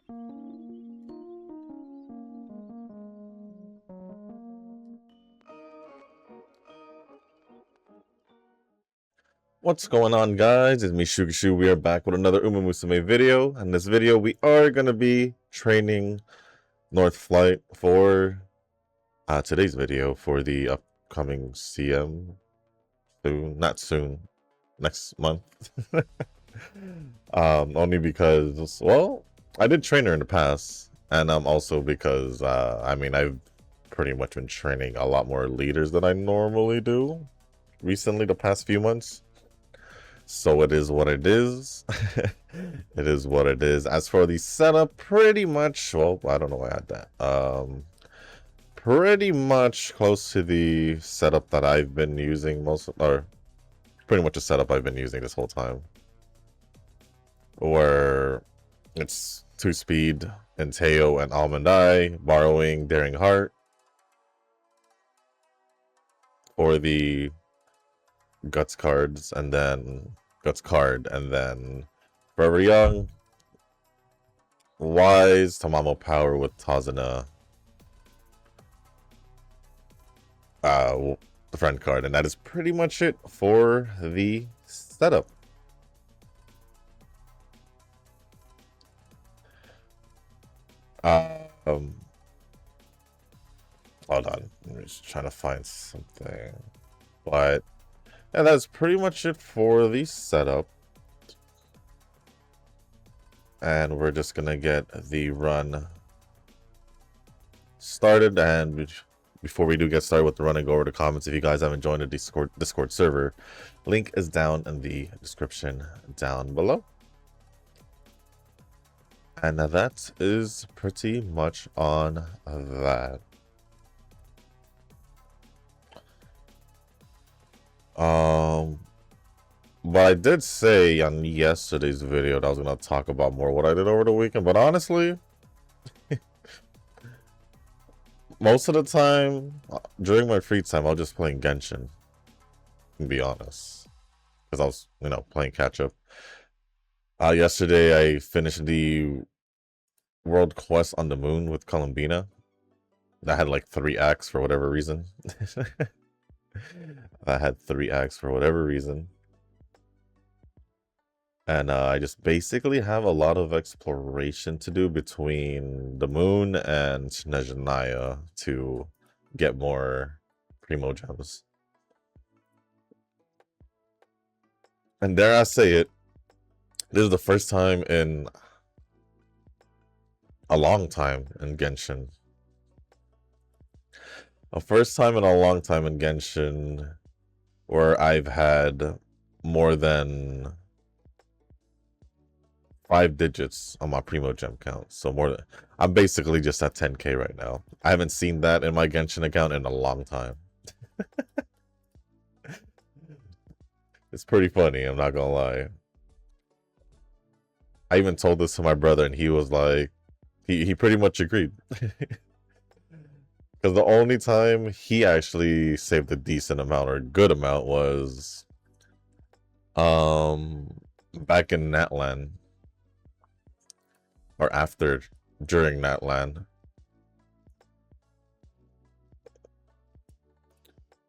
What's going on, guys? It's me, Shugishu. We are back with another umamusume video. In this video, we are going to be training North Flight for today's video for the upcoming CM. Soon, not soon, next month. Only because, well, I did train her in the past, and also because, I've pretty much been training a lot more leaders than I normally do recently, the past few months. So it is what it is. It is what it is. As for the setup, pretty much, well, I don't know why I had that. Pretty much close to the setup that I've been using or pretty much a setup I've been using this whole time. Where it's 2-speed, Enteo and Almond Eye, borrowing Daring Heart for the Guts cards, and then Guts card, and then Forever Young, Wise, Tamamo Power with Tazuna, the friend card, and that is pretty much it for the setup. Hold on, I'm just trying to find something, but yeah, that's pretty much it for the setup. And we're just gonna get the run started. And before we do get started with the run and go over the comments, if you guys haven't joined the Discord server, link is down in the description down below. And that is pretty much on that. But I did say on yesterday's video that I was going to talk about more what I did over the weekend. But honestly, most of the time, during my free time, I was just playing Genshin. To be honest. Because I was, playing catch-up. Yesterday, I finished the World Quest on the Moon with Columbina. That had like 3 acts for whatever reason. I had 3 acts for whatever reason. And I just basically have a lot of exploration to do between the moon and Snezhnaya to get more primo gems. And dare I say it, this is the first time in a long time in Genshin. A first time in a long time in Genshin where I've had more than 5 digits on my primo gem count. So I'm basically just at 10k right now. I haven't seen that in my Genshin account in a long time. It's pretty funny, I'm not gonna lie. I even told this to my brother and he was like, he pretty much agreed. Because the only time he actually saved a decent amount or a good amount was back in Natlan. Or during Natlan.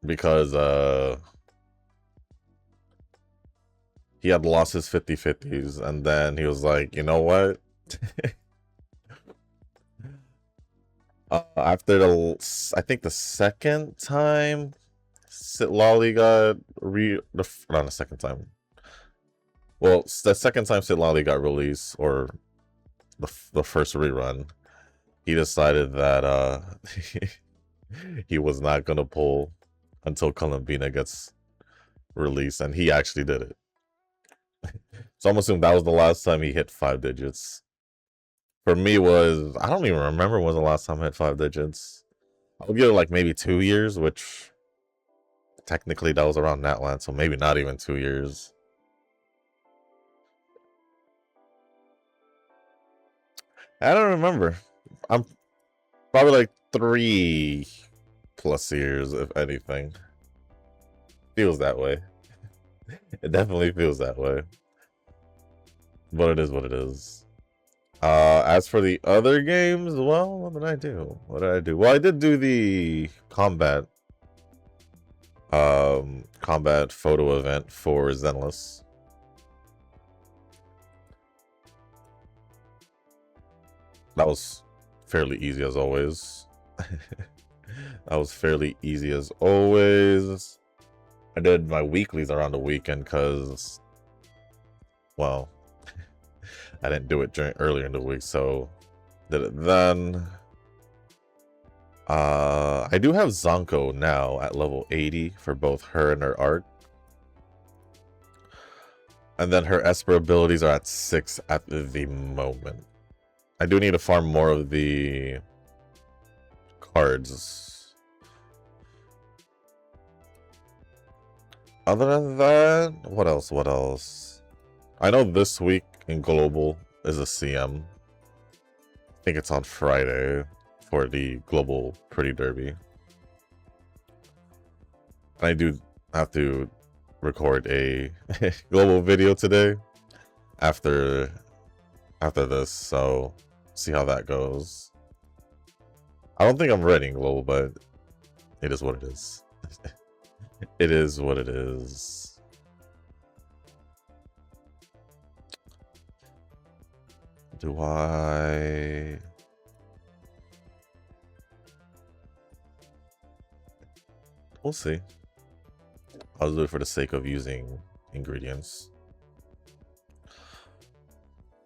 Because he had lost his 50/50s, and then he was like, you know what? After I think the second time Sitlali got not the second time. Well, the second time Sitlali got released, or the first rerun, he decided that he was not gonna pull until Columbina gets released, and he actually did it. So I'm assuming that was the last time he hit 5 digits. For me, I don't even remember when was the last time I hit 5 digits. I'll give it like maybe 2 years, which technically that was around Natlan, so maybe not even 2 years. I don't remember. I'm probably like 3+ years, if anything. Feels that way. It definitely feels that way. But it is what it is. As for the other games, well, what did I do? What did I do? Well, I did do the combat photo event for Zenless. That was fairly easy as always. That was fairly easy as always. I did my weeklies around the weekend because, well, I didn't do it earlier in the week, so did it then. I do have Zonko now at level 80 for both her and her art. And then her Esper abilities are at 6 at the moment. I do need to farm more of the cards. Other than that, what else? What else? I know this week in Global is a CM. I think it's on Friday for the Global Pretty Derby. And I do have to record a global video today after this, so see how that goes. I don't think I'm ready in global, but it is what it is. It is what it is. Do I... We'll see. I'll do it for the sake of using ingredients.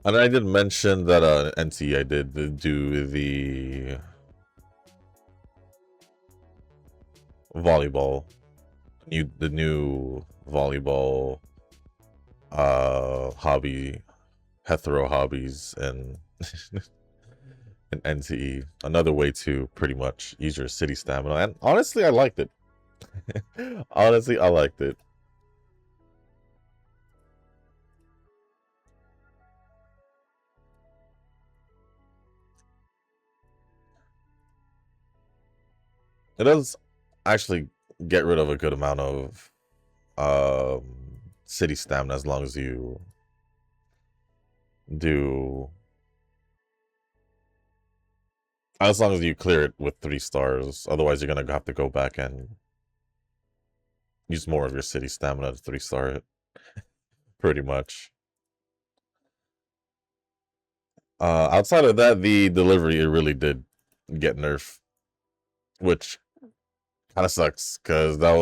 And I did mention that NT I did do the volleyball, the new volleyball hobby, hetero hobbies, and an NTE. Another way to pretty much use your city stamina, and honestly, I liked it. Honestly, I liked it. It does actually get rid of a good amount of city stamina as long as you do, as long as you clear it with 3 stars. Otherwise, you're gonna have to go back and use more of your city stamina to 3-star it. Pretty much. Outside of that, the delivery, it really did get nerfed, which kind of sucks because that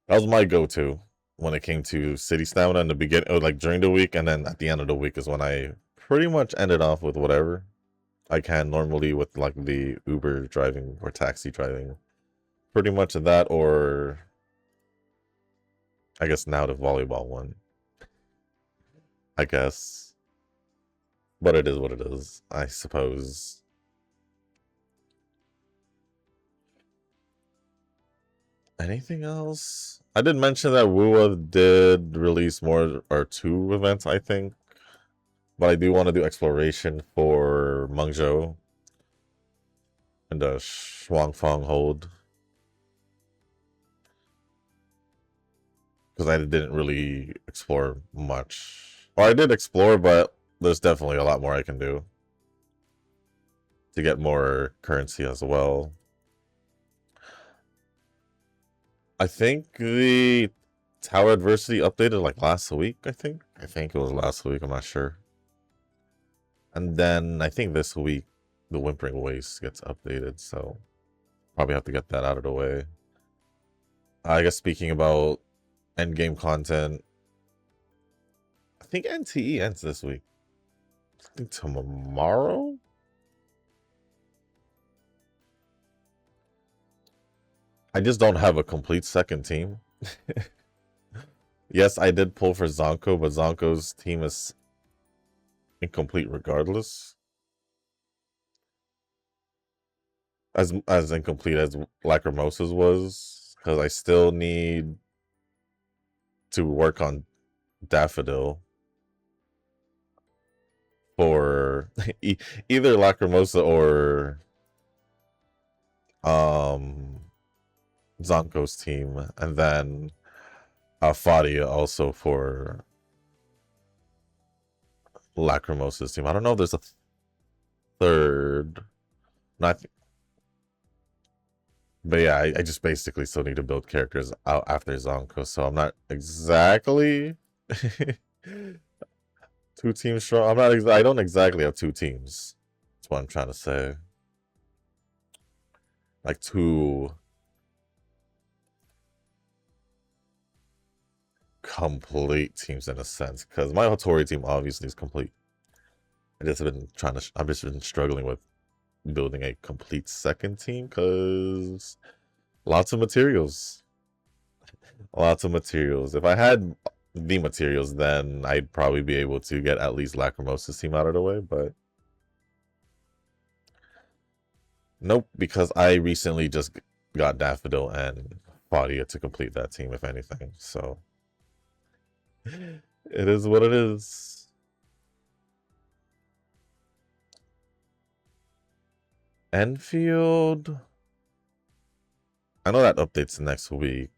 was my go-to when it came to city stamina in the beginning, or like during the week, and then at the end of the week is when I pretty much ended off with whatever I can normally with like the Uber driving or taxi driving. Pretty much that, or I guess now the volleyball one. I guess. But it is what it is, I suppose. Anything else? I did mention that WUA did release more, or 2 events, I think. But I do want to do exploration for Mengzhou and the Shuangfang hold. Because I didn't really explore much. Or I did explore, but there's definitely a lot more I can do to get more currency as well. I think the Tower Adversity updated like last week, I think. I think it was last week, I'm not sure. And then I think this week the Whimpering Waste gets updated, so probably have to get that out of the way. I guess speaking about endgame content, I think NTE ends this week. I think tomorrow? I just don't have a complete second team. Yes, I did pull for Zonko, but Zonko's team is incomplete regardless. As incomplete as Lacrimosa's was, because I still need to work on Daffodil for either Lacrimosa or Zonko's team, and then Fadia also for Lacrimosa's team. I don't know if there's a third. Not, but yeah, I just basically still need to build characters out after Zonko, so I'm not exactly 2 teams strong. I'm not. I don't exactly have 2 teams. That's what I'm trying to say. Like 2 complete teams in a sense, because my Hattori team obviously is complete. I just been trying to. I've just been struggling with building a complete second team because lots of materials. Lots of materials. If I had the materials, then I'd probably be able to get at least Lacrimosa's team out of the way, but nope, because I recently just got Daffodil and Claudia to complete that team, if anything. So it is what it is. Enfield. I know that updates next week.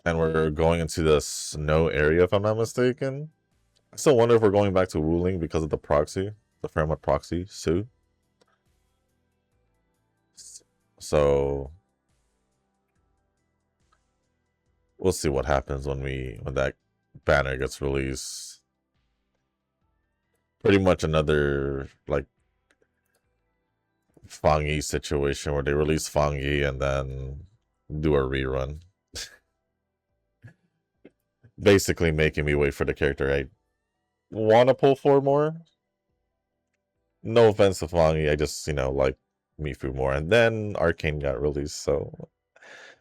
And we're going into the snow area, if I'm not mistaken. I still wonder if we're going back to Wuling because of the proxy, the Fairmont proxy suit. So we'll see what happens when that banner gets released. Pretty much another like Fangyi situation where they release Fangyi and then do a rerun. Basically making me wait for the character I want to pull for more. No offense to Fangyi, I just, like Mifu more. And then Arcane got released, so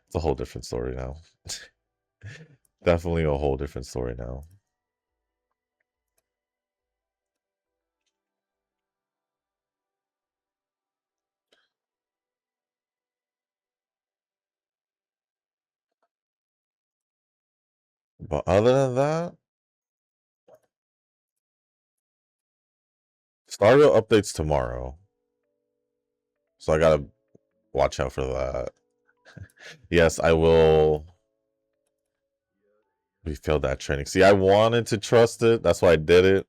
it's a whole different story now. Definitely a whole different story now. But other than that, Starville updates tomorrow. So I gotta watch out for that. Yes, I will. We failed that training. See, I wanted to trust it. That's why I did it.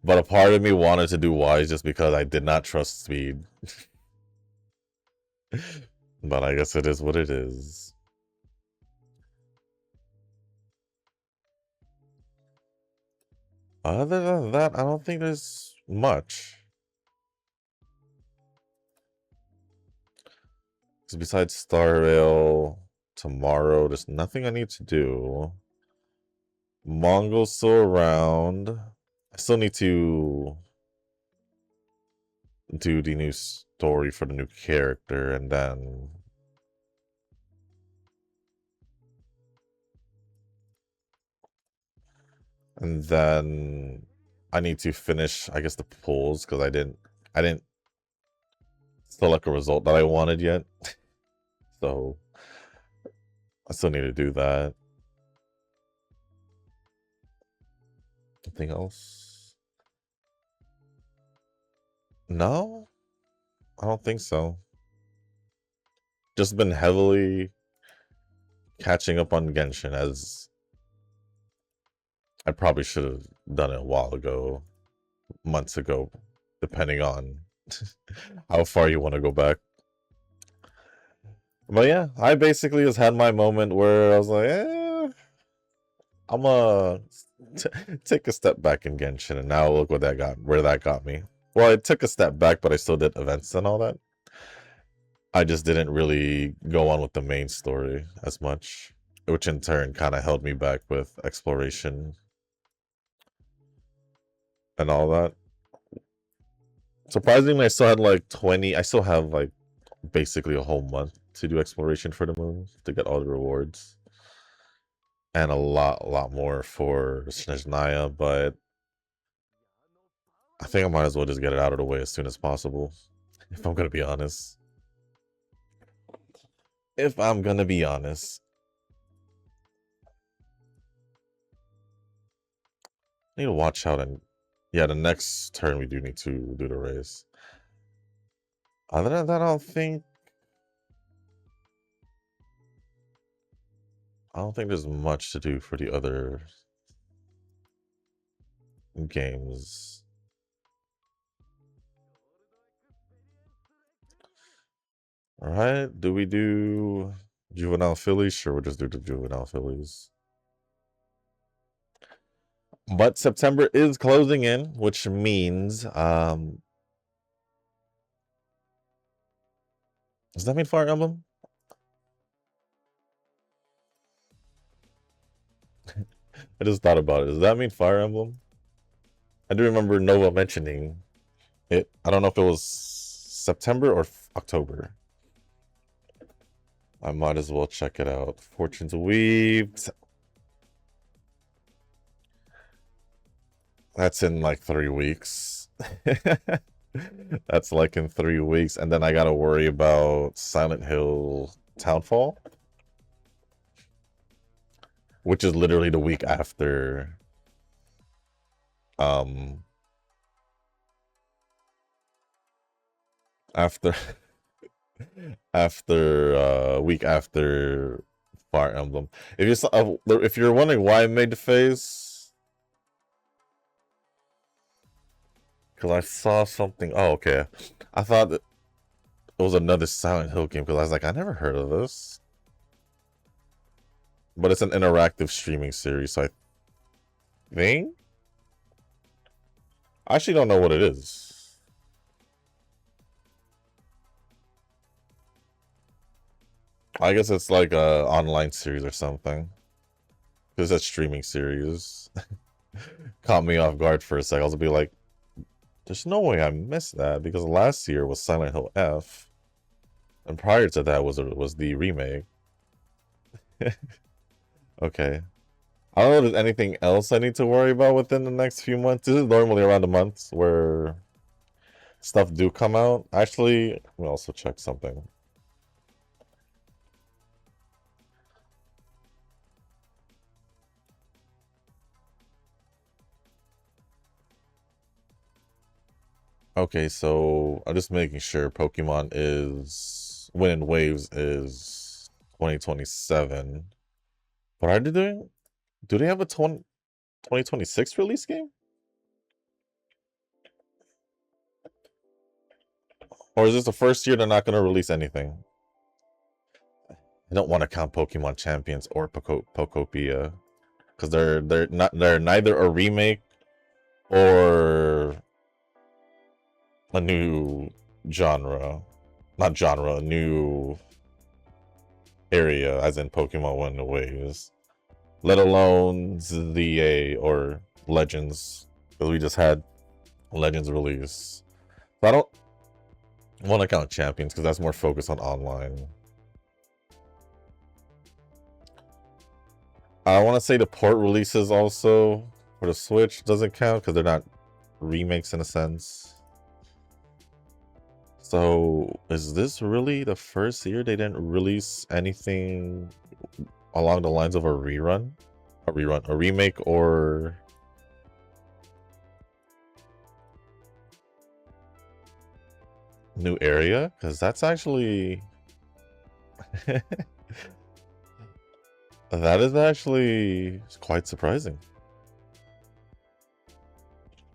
But a part of me wanted to do Wise just because I did not trust Speed. But I guess it is what it is. Other than that, I don't think there's much. Because besides Star Rail tomorrow, there's nothing I need to do. Mongol's still around. I still need to do the new story for the new character, and then I need to finish, I guess, the polls because I didn't select a result that I wanted yet. So I still need to do that. Anything else? No, I don't think so. Just been heavily catching up on Genshin, as I probably should have done it a while ago, months ago, depending on how far you want to go back. But yeah, I basically just had my moment where I was like, I'm gonna take a step back in Genshin, and now look where that got me. Well, I took a step back, but I still did events and all that. I just didn't really go on with the main story as much, which in turn kind of held me back with exploration and all that. Surprisingly, I still had like 20. I still have like basically a whole month to do exploration for the moon to get all the rewards, and a lot more for Snezhnaya, but I think I might as well just get it out of the way as soon as possible, if I'm gonna be honest. If I'm gonna be honest. I need to watch out, and yeah, the next turn we do need to do the race. Other than that, I don't think there's much to do for the other games. All right, do we do Juvenile Phillies? Sure, we'll just do the Juvenile Phillies. But September is closing in, which means does that mean Fire Emblem? I just thought about it. Does that mean Fire Emblem? I do remember Nova mentioning it. I don't know if it was September or October. I might as well check it out. Fortune's Weaved. That's in like 3 weeks. That's like in 3 weeks. And then I gotta worry about Silent Hill Townfall, which is literally the week after after week after Fire Emblem. If you're wondering why I made the face, because I saw something. Oh, okay. I thought that it was another Silent Hill game because I was like, I never heard of this. But it's an interactive streaming series, so I think I actually don't know what it is. I guess it's like a online series or something. Because it's a streaming series. Caught me off guard for a sec. I was be like, there's no way I missed that because last year was Silent Hill F. And prior to that was the remake. Okay. I don't know if there's anything else I need to worry about within the next few months. This is normally around the months where stuff do come out. Actually, let me also check something. Okay, so I'm just making sure Pokemon is Wind and Waves is 2027. What are they doing? Do they have a 2026 release game? Or is this the first year they're not going to release anything? I don't want to count Pokemon Champions or Pokopia because they're neither a remake or a new genre. Not genre, a new area, as in Pokemon Wind and Waves. Let alone ZA or Legends, because we just had Legends release. So I don't want to count Champions because that's more focused on online. I want to say the port releases also for the Switch doesn't count because they're not remakes in a sense. So is this really the first year they didn't release anything along the lines of a remake or new area? Because that's actually that is actually quite surprising.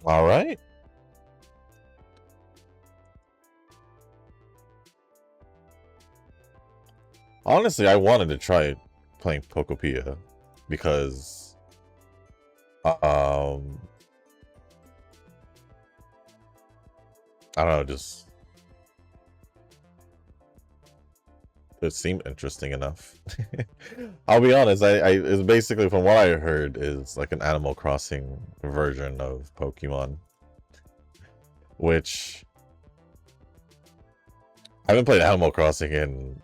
All right. Honestly, I wanted to try playing Pokopia because I don't know, just it seemed interesting enough. I'll be honest, it's basically from what I heard is like an Animal Crossing version of Pokemon, which I haven't played Animal Crossing in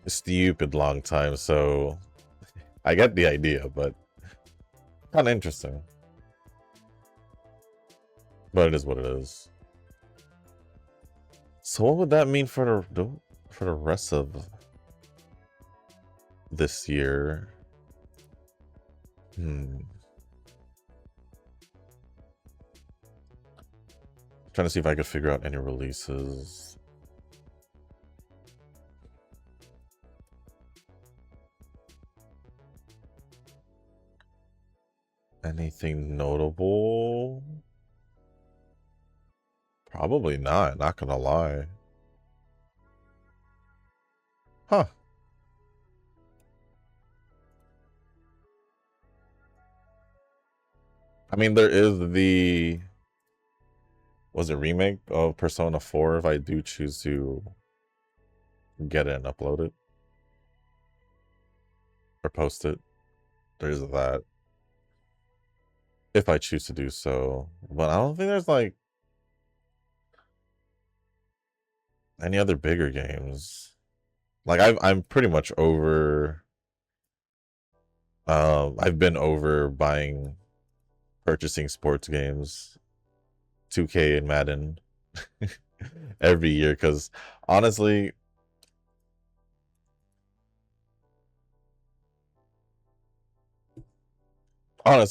a stupid long time, so I get the idea, but kind of interesting. But it is what it is. So what would that mean for the rest of this year? Trying to see if I could figure out any releases. Anything notable? Probably not gonna lie. Huh. I mean, there is the... Was it remake of Persona 4 if I do choose to get it and upload it? Or post it? There's that. If I choose to do so. But I don't think there's like any other bigger games. Like I'm pretty much over... I've been over purchasing sports games, 2K and Madden, every year. Because honestly,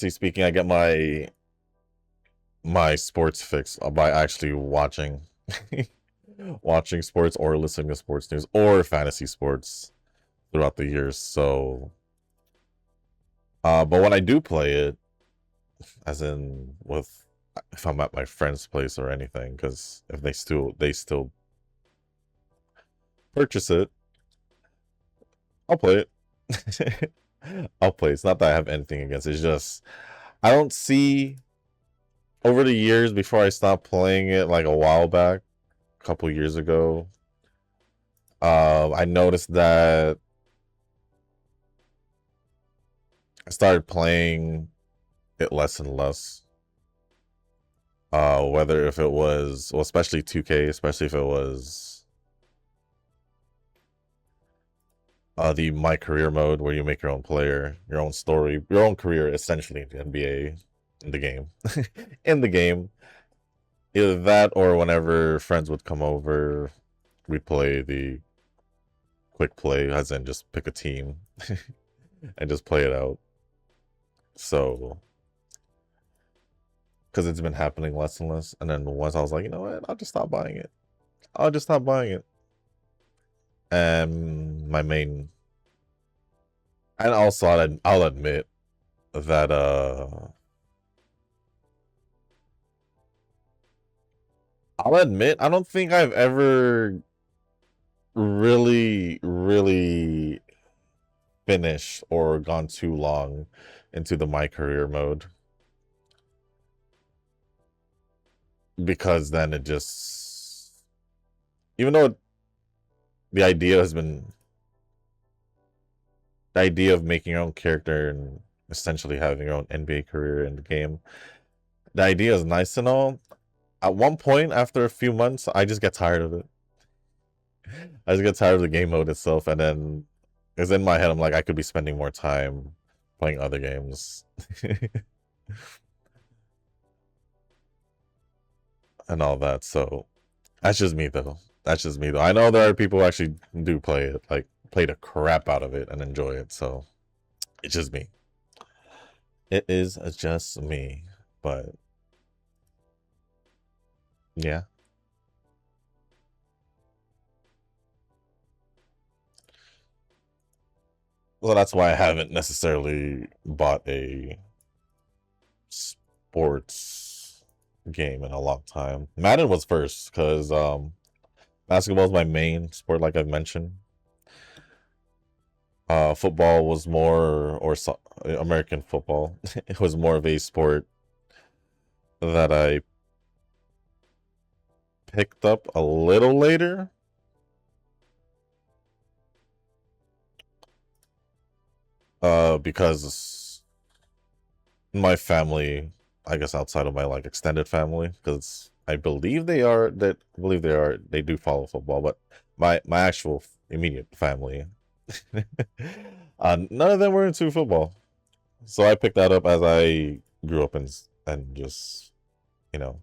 speaking, I get my sports fix by actually watching watching sports or listening to sports news or fantasy sports throughout the years. So, but when I do play it, as in with if I'm at my friend's place or anything, because if they still purchase it, I'll play it. I'll play. It's not that I have anything against it. It's just I don't see over the years before I stopped playing it like a while back, a couple years ago. I noticed that I started playing it less and less. Whether if it was, well, especially 2K, especially if it was the My Career mode where you make your own player, your own story, your own career, essentially in the NBA, in the game, in the game. Either that or whenever friends would come over, we play the quick play, as in just pick a team and just play it out. So, because it's been happening less and less, and then once I was like, you know what, I'll just stop buying it. I'll just stop buying it. And my main, and also I'll admit that I don't think I've ever really finished or gone too long into the My Career mode, because then it just, even though the idea has been the idea of making your own character and essentially having your own NBA career in the game, the idea is nice and all. At one point, after a few months, I just get tired of it. I just get tired of the game mode itself, and then it's in my head, I'm like, I could be spending more time playing other games. And all that. So that's just me though. That's just me though. I know there are people who actually do play it, like play the crap out of it and enjoy it. So it's just me. It is just me. But yeah. Well, that's why I haven't necessarily bought a sports game in a long time. Madden was first because basketball is my main sport, like I've mentioned. Football was more, or American football, it was more of a sport that I picked up a little later. Because my family, I guess outside of my like extended family, because I believe they do follow football, but my actual immediate family, none of them were into football, so I picked that up as I grew up and just, you know,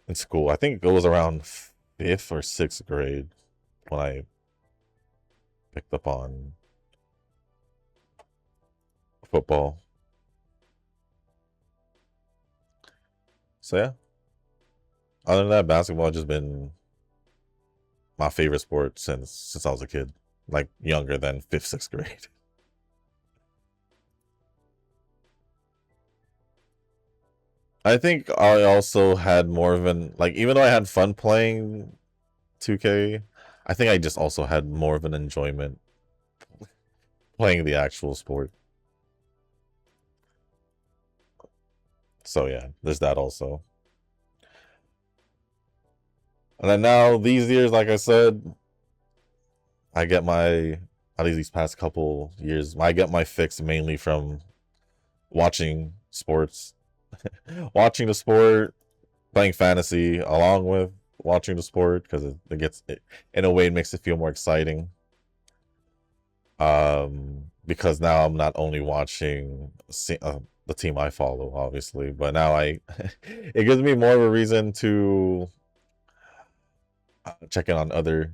in school. I think it was around 5th or 6th grade when I picked up on football. So yeah, other than that, basketball has just been my favorite sport since I was a kid, like younger than 5th, 6th grade. I think I also had more of an like, even though I had fun playing 2K, I think I just also had more of an enjoyment playing the actual sport. So yeah, there's that also. And then now these years, like I said, I get my at least these past couple years, I get my fix mainly from watching sports, watching the sport, playing fantasy along with watching the sport because it gets it, in a way it makes it feel more exciting. Because now I'm not only watching the team I follow, obviously, but now I it gives me more of a reason to check in on other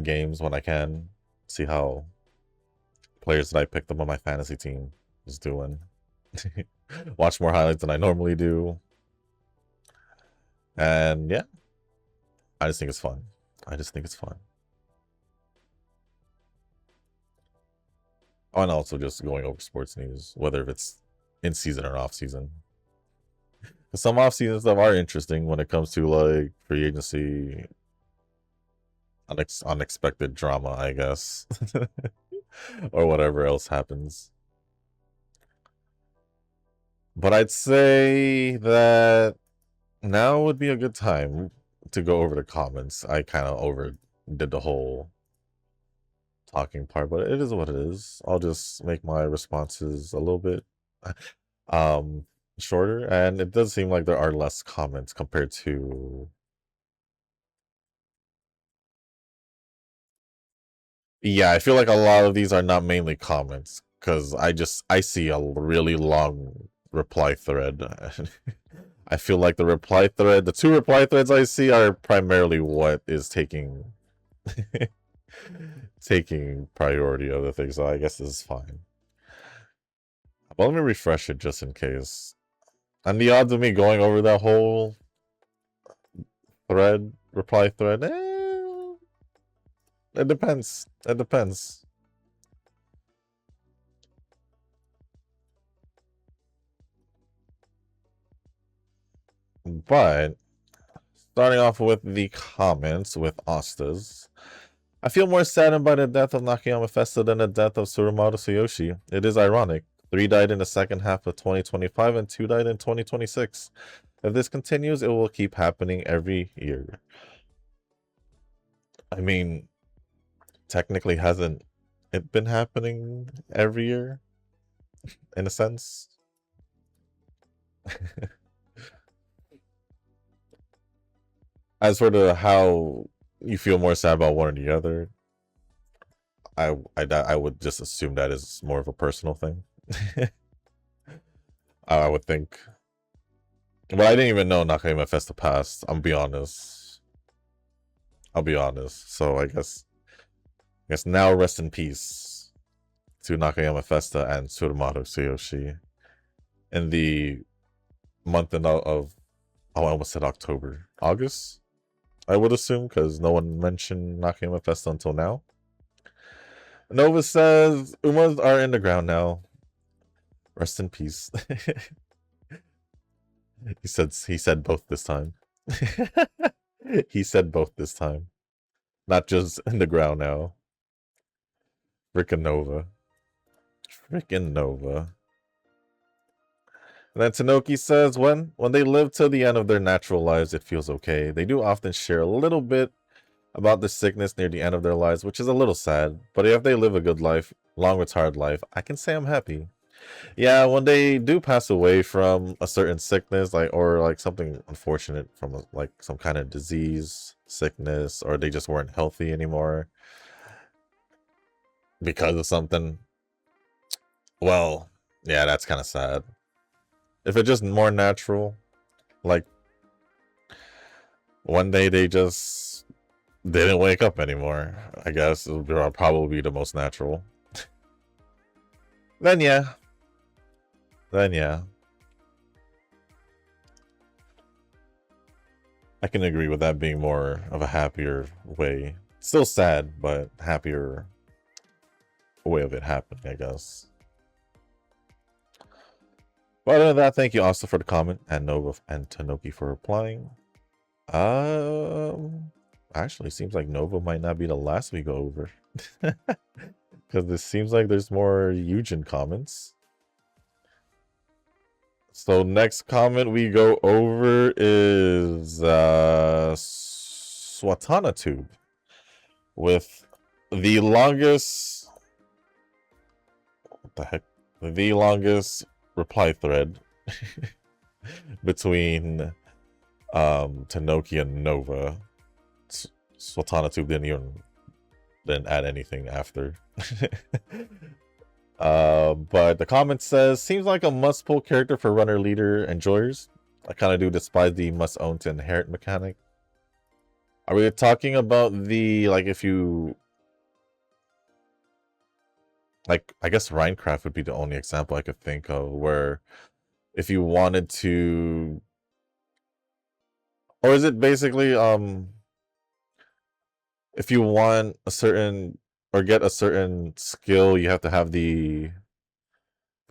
games when I can, see how players that I picked up on my fantasy team is doing. Watch more highlights than I normally do. And yeah, I just think it's fun. I just think it's fun. Oh, and also just going over sports news, whether it's in season or off season. Some off season stuff are interesting when it comes to like free agency, unexpected drama, I guess, or whatever else happens. But I'd say that now would be a good time to go over the comments. I kind of overdid the whole talking part, but it is what it is. I'll just make my responses a little bit um shorter, and it does seem like there are less comments compared to. Yeah, I feel like a lot of these are not mainly comments because I see a really long reply thread. I feel like the two reply threads I see are primarily what is taking taking priority over things. So I guess this is fine. But let me refresh it just in case. And the odds of me going over that whole reply thread, it depends. It depends. But starting off with the comments with Ostas. I feel more saddened by the death of Nakayama Festa than the death of Tsurumaru Tsuyoshi. It is ironic. 3 died in the second half of 2025 and 2 died in 2026. If this continues, it will keep happening every year. I mean, technically hasn't it been happening every year in a sense? As for the how you feel more sad about one or the other, I would just assume that is more of a personal thing. I would think. But I didn't even know Nakayama Festa passed. I'll be honest. So I guess now rest in peace to Nakayama Festa and Tsurumaru Tsuyoshi in the month of oh, I almost said October. August? I would assume, because no one mentioned Nakayama Festa until now. Nova says Umas are in the ground now. Rest in peace. he said both this time. He said both this time. Not just in the ground now. Frickin' Nova. Frickin' Nova. And then Tanoki says, when they live till the end of their natural lives, it feels okay. They do often share a little bit about the sickness near the end of their lives, which is a little sad. But if they live a good life, long retired life, I can say I'm happy. Yeah, when they do pass away from a certain sickness, or something unfortunate from like some kind of disease, sickness, or they just weren't healthy anymore because of something. Well, yeah, that's kind of sad. If it's just more natural, like one day they just didn't wake up anymore, I guess it would probably be the most natural. Then yeah. I can agree with that being more of a happier way. Still sad, but happier way of it happening, I guess. But other than that, thank you also for the comment, and Nova and Tanoki for replying. Actually, seems like Nova might not be the last we go over. Because this seems like there's more Eugen comments. So next comment we go over is Swatana Tube with the longest, what the heck? The longest reply thread between Tanoki and Nova. Swatana Tube didn't add anything after. But the comment says, seems like a must-pull character for runner, leader, enjoyers. I kind of do despise the must-own to inherit mechanic. Are we talking about the, like, if you... Like, I guess Minecraft would be the only example I could think of where if you wanted to... Or is it basically, if you want a certain... Or get a certain skill, you have to have the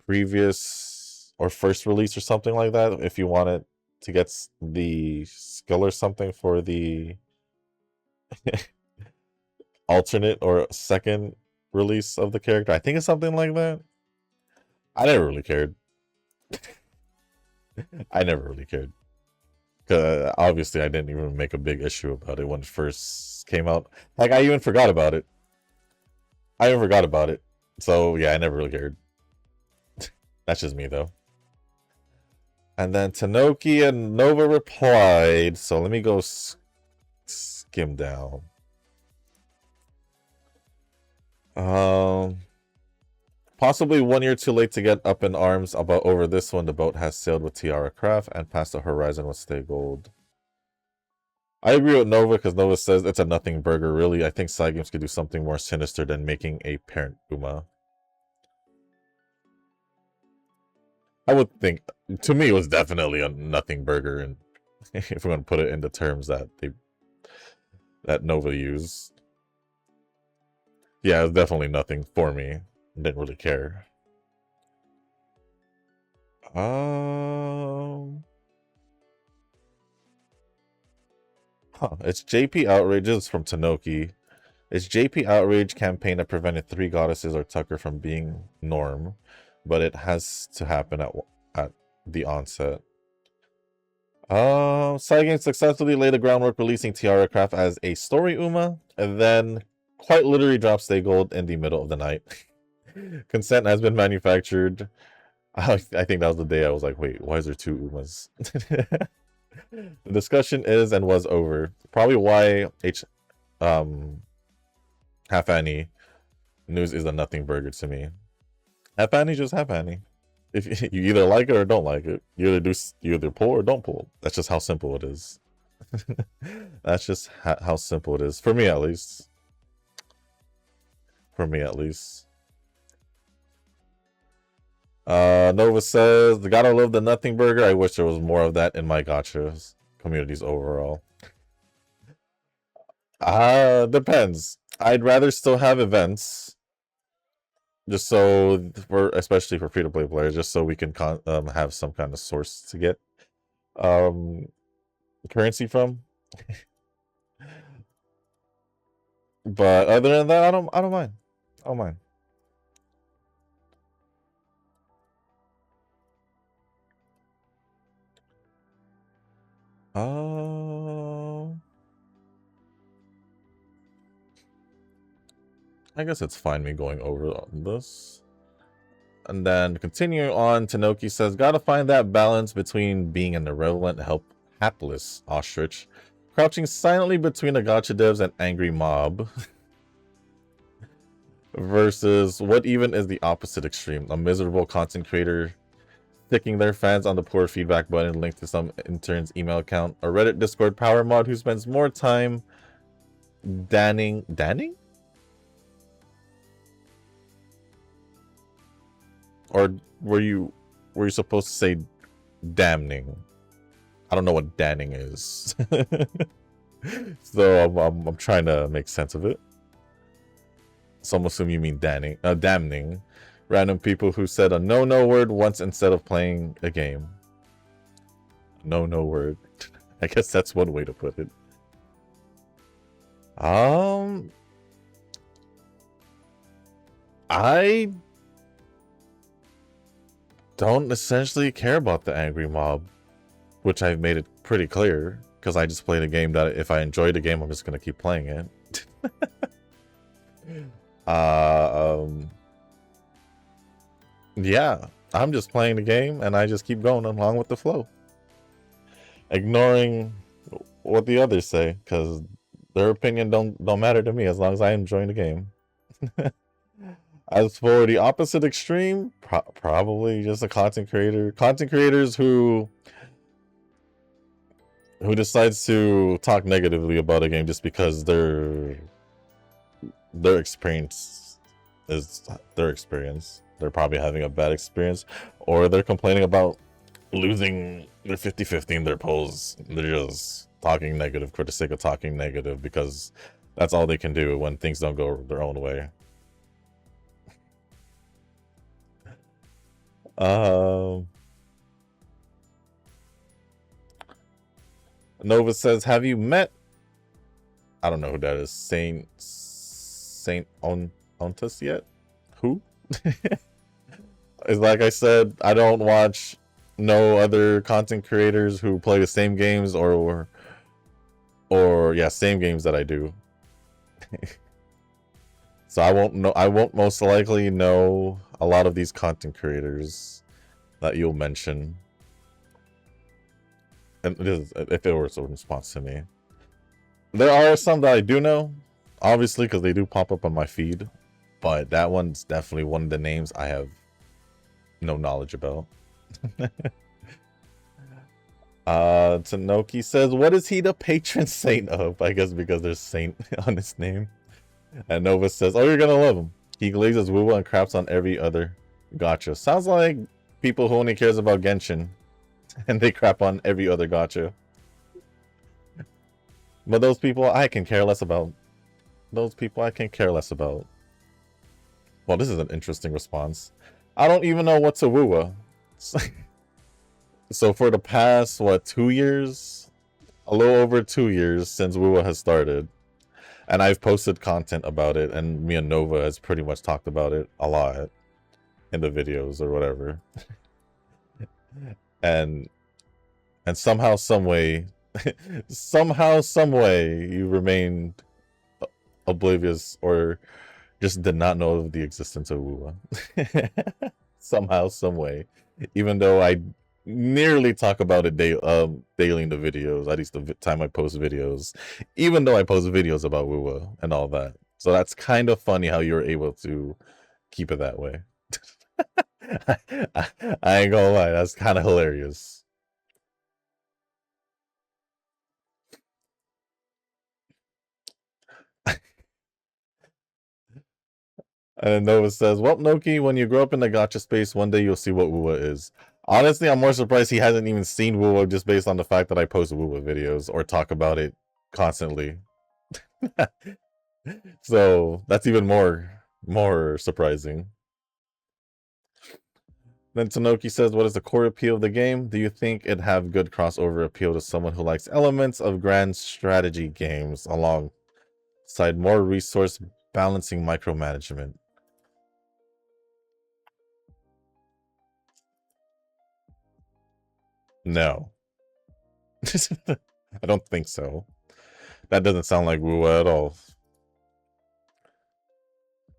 previous or first release or something like that if you wanted to get the skill or something for the alternate or second release of the character. I think it's something like that. I never really cared. I never really cared. Obviously, I didn't even make a big issue about it when it first came out. Like, I even forgot about it. So, yeah, I never really cared. That's just me, though. And then Tanoki and Nova replied. So let me go skim down. Possibly 1 year too late to get up in arms about over this one. The boat has sailed with Tiara Craft and passed the horizon with Stay Gold. I agree with Nova because Nova says it's a nothing burger. Really, I think side games could do something more sinister than making a parent Uma. I would think, to me, it was definitely a nothing burger, and if we're gonna put it in the terms that Nova used, yeah, it was definitely nothing for me. Didn't really care. It's JP Outrages from Tanoki. It's JP Outrage campaign that prevented 3 goddesses or Tucker from being norm, but it has to happen at the onset. Saigen successfully laid the groundwork releasing Tiara Craft as a story Uma, and then quite literally dropped Stay Gold in the middle of the night. Consent has been manufactured. I think that was the day I was like, wait, why is there 2 Umas? The discussion is and was over. Probably why Half Annie news is a nothing burger to me. Half Annie, just Half Annie. If you either like it or don't like it, you either pull or don't pull. That's just how simple it is. That's just how simple it is for me, at least. Nova says, gotta love the nothing burger. I wish there was more of that in my gacha communities overall. Depends. I'd rather still have events, just so especially for free-to-play players, just so we can have some kind of source to get currency from. But other than that, I don't mind. I don't mind. I guess it's fine me going over this. And then continuing on, Tanoki says, gotta find that balance between being an irrelevant, hapless ostrich, crouching silently between a gacha devs and angry mob, versus what even is the opposite extreme, a miserable content creator sticking their fans on the poor feedback button linked to some intern's email account, a Reddit Discord power mod who spends more time danning? Or were you supposed to say damning? I don't know what danning is. So I'm trying to make sense of it. So I'm assuming you mean damning. Random people who said a no word once instead of playing a game. No word. I guess that's one way to put it. I don't essentially care about the angry mob, which I've made it pretty clear, because I just played a game that if I enjoy the game, I'm just going to keep playing it. Yeah, I'm just playing the game, and I just keep going along with the flow. Ignoring what the others say, because their opinion don't matter to me as long as I enjoy the game. As for the opposite extreme, probably just a content creator. Content creators who decides to talk negatively about a game just because their experience is their experience. They're probably having a bad experience, or they're complaining about losing their 50-50 in their polls. They're just talking negative for the sake of talking negative because that's all they can do when things don't go their own way. Nova says, have you met, I don't know who that is, Saint Ontus yet? Who? It's like I said, I don't watch no other content creators who play the same games or yeah, same games that I do. So I won't most likely know a lot of these content creators that you'll mention. And it is, if it was a response to me. There are some that I do know, obviously, because they do pop up on my feed. But that one's definitely one of the names I have no knowledge about. Tanoki says, what is he the patron saint of? I guess because there's saint on his name. And Nova says, oh, you're gonna love him. He glazes woo and craps on every other gacha. Sounds like people who only cares about Genshin. And they crap on every other gacha. But those people I can care less about. Those people I can care less about. Well, this is an interesting response. I don't even know what's a wooa. So for the past, what, 2 years? A little over 2 years since wooa has started. And I've posted content about it, and me and Nova has pretty much talked about it a lot in the videos or whatever. and somehow, some way, you remained oblivious or just did not know of the existence of wooa. Somehow, some way. Even though I nearly talk about it daily in the videos, at least the time I post videos, even though I post videos about wooa and all that. So that's kind of funny how you're able to keep it that way. I ain't gonna lie, that's kind of hilarious. And Nova says, well, Noki, when you grow up in the gacha space, one day you'll see what wooa is. Honestly, I'm more surprised he hasn't even seen wooa just based on the fact that I post wooa videos or talk about it constantly. So that's even more surprising. Then Tanoki says, what is the core appeal of the game? Do you think it'd have good crossover appeal to someone who likes elements of grand strategy games alongside more resource balancing micromanagement? No. I don't think so. That doesn't sound like wooa at all.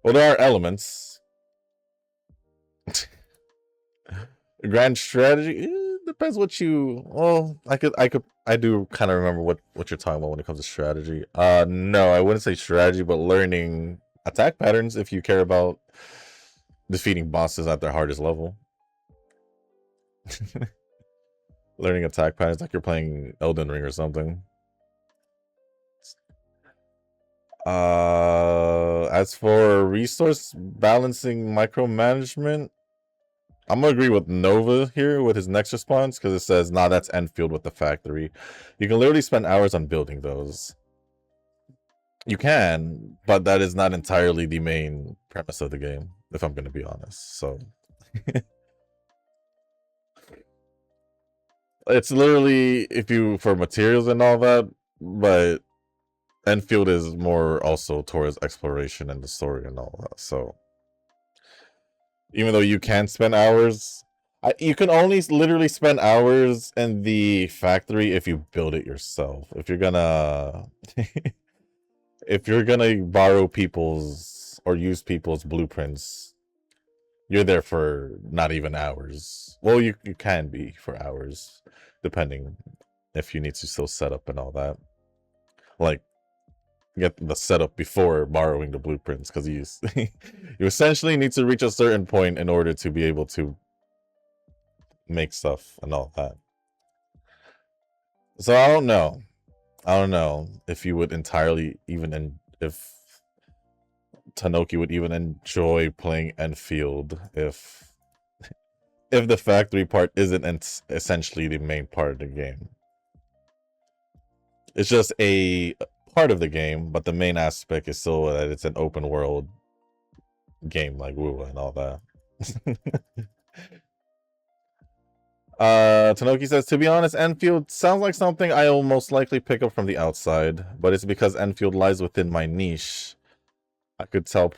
Well, there are elements. Grand strategy depends what you. Well, I do kind of remember what you're talking about when it comes to strategy. No, I wouldn't say strategy, but learning attack patterns if you care about defeating bosses at their hardest level. Learning attack patterns like you're playing Elden Ring or something. As for resource balancing micromanagement, I'm gonna agree with Nova here with his next response because it says, nah, that's Enfield with the factory. You can literally spend hours on building those. You can, but that is not entirely the main premise of the game. if I'm gonna be honest. So it's literally if you for materials and all that, but Enfield is more also towards exploration and the story and all that. So even though you can spend hours, you can only literally spend hours in the factory if you build it yourself. If you're gonna if you're gonna borrow people's or use people's blueprints, you're there for not even hours. Well, you can be for hours, depending if you need to still set up and all that. Like get the setup before borrowing the blueprints, because you you essentially need to reach a certain point in order to be able to make stuff and all that. So I don't know. I don't know if you would entirely even if Tanoki would even enjoy playing Enfield if the factory part isn't essentially the main part of the game. It's just a part of the game, but the main aspect is still that it's an open world game like Woo and all that. Tanoki says, to be honest, Enfield sounds like something I will most likely pick up from the outside, but it's because Enfield lies within my niche. I could tell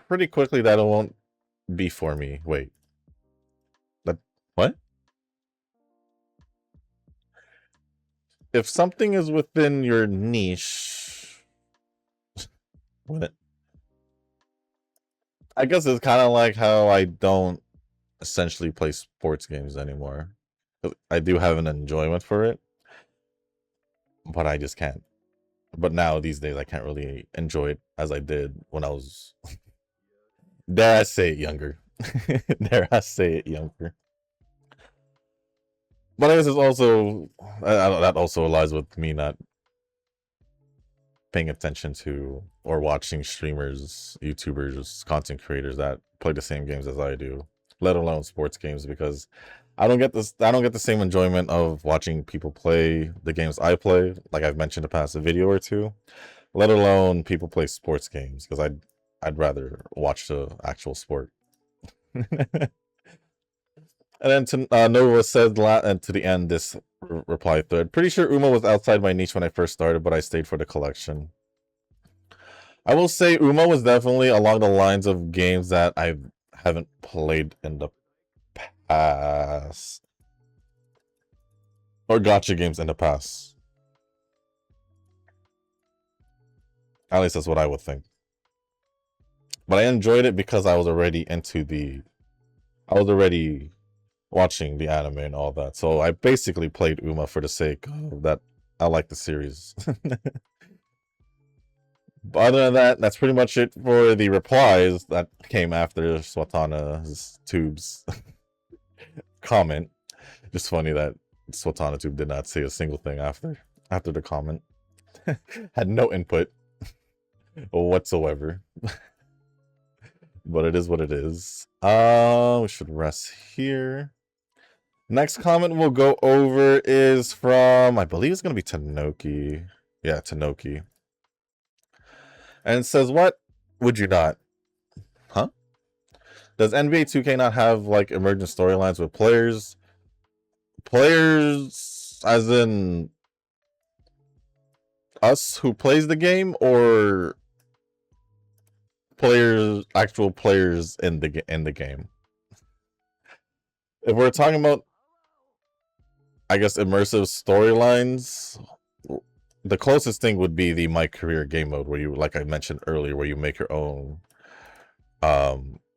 pretty quickly that it won't be for me. Wait. What? If something is within your niche... What? I guess it's kind of like how I don't essentially play sports games anymore. I do have an enjoyment for it, but I just can't. But now these days I can't really enjoy it as I did when I was dare I say it younger. Dare I say it younger. But I guess it's also that also lies with me not paying attention to or watching streamers, YouTubers, content creators that play the same games as I do, let alone sports games, because I don't get the same enjoyment of watching people play the games I play, like I've mentioned in the past a video or two, let alone people play sports games, because I'd rather watch the actual sport. And then to Nova said and to the end this reply thread. Pretty sure Uma was outside my niche when I first started, but I stayed for the collection. I will say Uma was definitely along the lines of games that I haven't played in the past. Or gacha games in the past. At least that's what I would think. But I enjoyed it because I was already watching the anime and all that. So I basically played Uma for the sake of that. I like the series. But other than that, that's pretty much it for the replies that came after Swatana's Tube's comment. Just funny that Swatana Tube did not say a single thing after the comment. Had no input whatsoever. But it is what it is. We should rest here. Next comment we'll go over is from, I believe it's going to be Tanoki. Yeah, Tanoki. And it says, what would you not? Huh? Does NBA 2K not have, like, emergent storylines with players? Players as in us who plays the game, or players, actual players in the game? If we're talking about, I guess, immersive storylines, the closest thing would be the My Career game mode, where you, like I mentioned earlier, where you make your own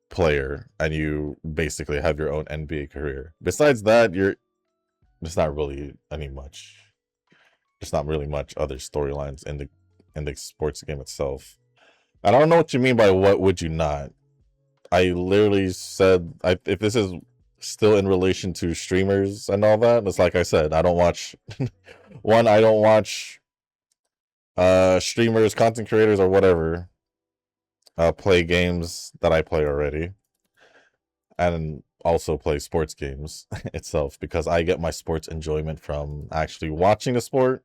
player and you basically have your own NBA career. Besides that, there's not really much other storylines in the sports game itself. I don't know what you mean by what would you not. I literally said if this is still in relation to streamers and all that, it's like I said, I don't watch I don't watch streamers, content creators, or whatever play games that I play already, and also play sports games itself, because I get my sports enjoyment from actually watching the sport,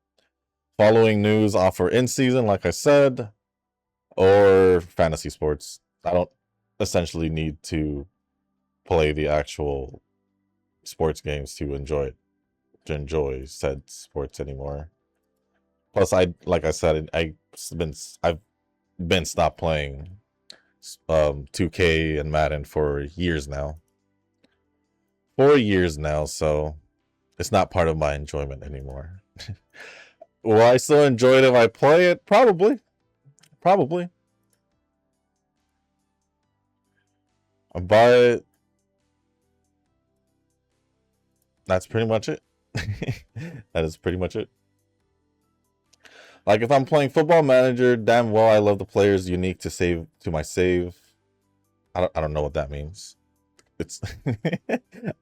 following news off or in season, like I said, or fantasy sports. I don't essentially need to play the actual sports games to enjoy said sports anymore. Plus, like I said, I've been stopped playing 2K and Madden for years now. 4 years now, so it's not part of my enjoyment anymore. Will I still enjoy it if I play it? Probably. But that's pretty much it. That is pretty much it. Like if I'm playing Football Manager, damn well I love the players unique to my save. I don't know what that means. It's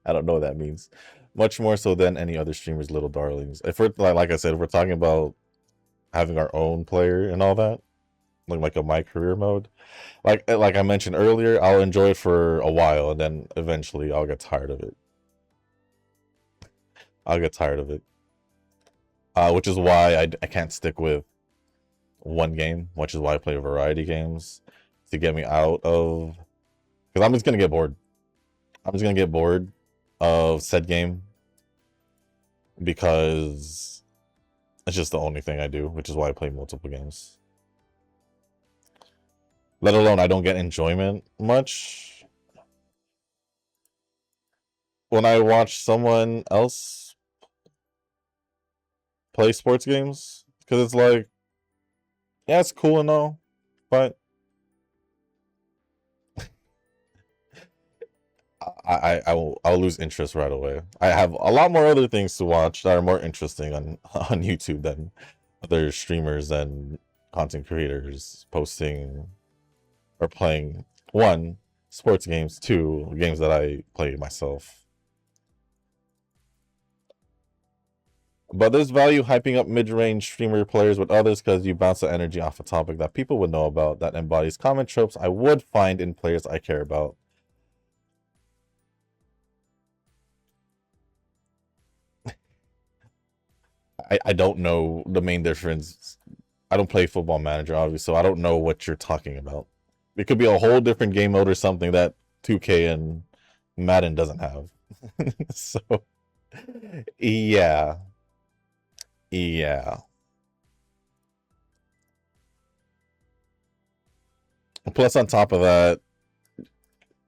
I don't know what that means. Much more so than any other streamer's little darlings. If we're like I said, if we're talking about having our own player and all that, like a my career mode, like I mentioned earlier, I'll enjoy it for a while and then eventually I'll get tired of it. Which is why I can't stick with one game, which is why I play variety games to get me out of, because I'm just gonna get bored. I'm just gonna get bored of said game because it's just the only thing I do, which is why I play multiple games. Let alone I don't get enjoyment much when I watch someone else play sports games, because it's like, yeah, it's cool and all, but I'll lose interest right away. I have a lot more other things to watch that are more interesting on YouTube than other streamers and content creators posting or playing, one, sports games, two, games that I play myself. But there's value hyping up mid-range streamer players with others because you bounce the energy off a topic that people would know about that embodies common tropes I would find in players I care about. I don't know the main difference. I don't play Football Manager, obviously, so I don't know what you're talking about. It could be a whole different game mode or something that 2K and Madden doesn't have. So, yeah. Plus, on top of that,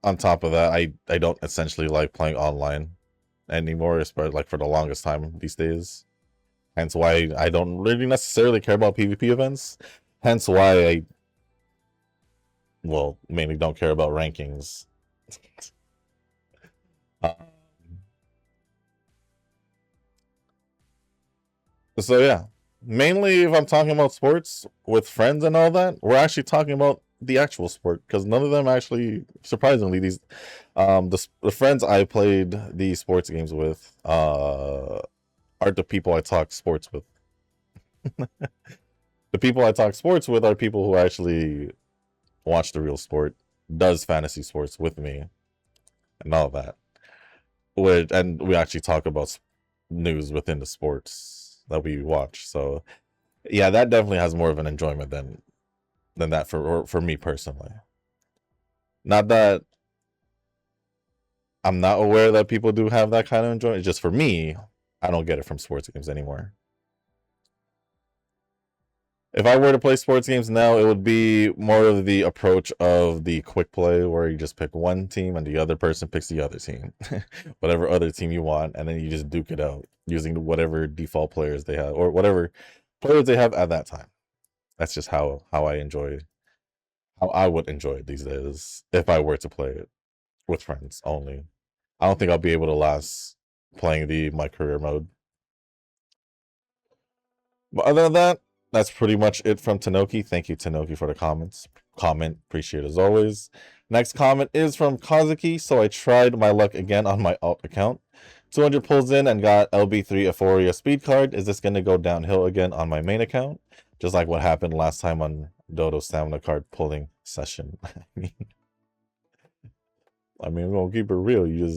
I don't essentially like playing online anymore, especially like for the longest time these days. Hence why I don't really necessarily care about PvP events. Hence why I, well, mainly don't care about rankings. So yeah, mainly if I'm talking about sports with friends and all that, we're actually talking about the actual sport because none of them actually, surprisingly, the friends I played these sports games with are the people I talk sports with. The people I talk sports with are people who actually watch the real sport, does fantasy sports with me, and all that. And we actually talk about news within the sports that we watch. So yeah, that definitely has more of an enjoyment than that for me personally. Not that I'm not aware that people do have that kind of enjoyment. It's just for me, I don't get it from sports games anymore. If I were to play sports games now, it would be more of the approach of the quick play where you just pick one team and the other person picks the other team. Whatever other team you want, and then you just duke it out using whatever default players they have or whatever players they have at that time. That's just how I would enjoy it these days if I were to play it with friends only. I don't think I'll be able to last playing my career mode. But other than that, that's pretty much it from Tanoki. Thank you, Tanoki, for the comment. Appreciate it as always. Next comment is from Kazuki. So I tried my luck again on my alt account. 200 pulls in and got LB3 Euphoria speed card. Is this going to go downhill again on my main account? Just like what happened last time on Dodo stamina card pulling session. I mean, we're gonna keep it real. You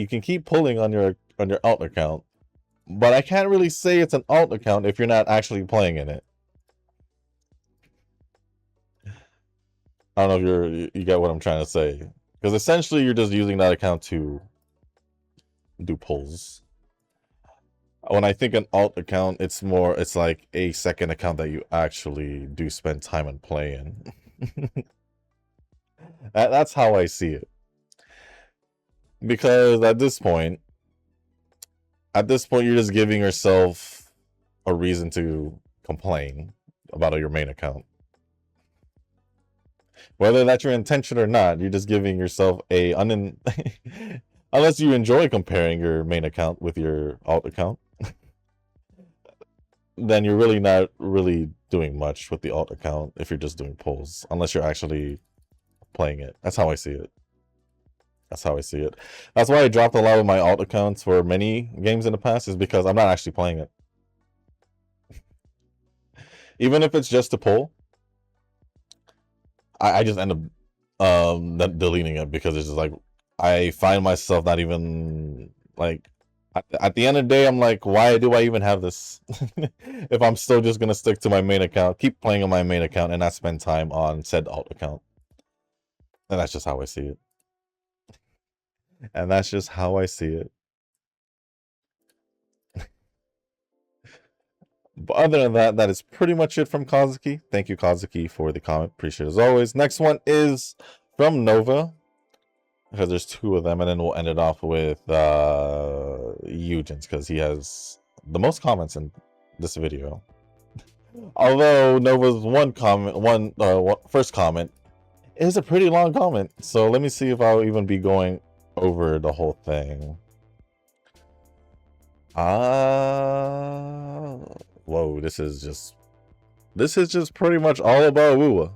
can keep pulling on your alt account, but I can't really say it's an alt account if you're not actually playing in it. I don't know if you get what I'm trying to say. Because essentially you're just using that account to do polls. When I think an alt account, it's like a second account that you actually do spend time and play in. That's how I see it. Because at this point, you're just giving yourself a reason to complain about your main account. Whether that's your intention or not, you're just giving yourself a unless you enjoy comparing your main account with your alt account, then you're really not really doing much with the alt account if you're just doing polls, unless you're actually playing it. That's how I see it. That's how I see it. That's why I dropped a lot of my alt accounts for many games in the past, is because I'm not actually playing it. Even if it's just a poll, I just end up deleting it because it's just like I find myself not even like at the end of the day I'm like, why do I even have this if I'm still just gonna stick to my main account, keep playing on my main account, and not spend time on said alt account. And that's just how I see it. And that's just how I see it. But other than that, that is pretty much it from Kazuki. Thank you, Kazuki, for the comment. Appreciate it as always. Next one is from Nova, because there's two of them, and then we'll end it off with Eugen's, because he has the most comments in this video. Although Nova's first comment is a pretty long comment, so let me see if I'll even be going over the whole thing. Whoa, this is just pretty much all about Wua.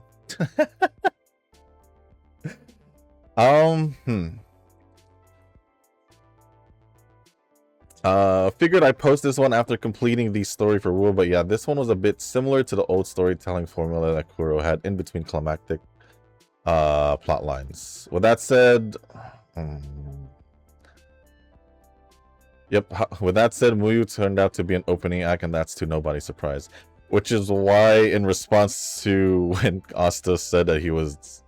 Figured I'd post this one after completing the story for Wua, but yeah, this one was a bit similar to the old storytelling formula that Kuro had in between climactic plot lines. With that said, yep, with that said, Muyu turned out to be an opening act, and that's to nobody's surprise. Which is why, in response to when Asta said that he was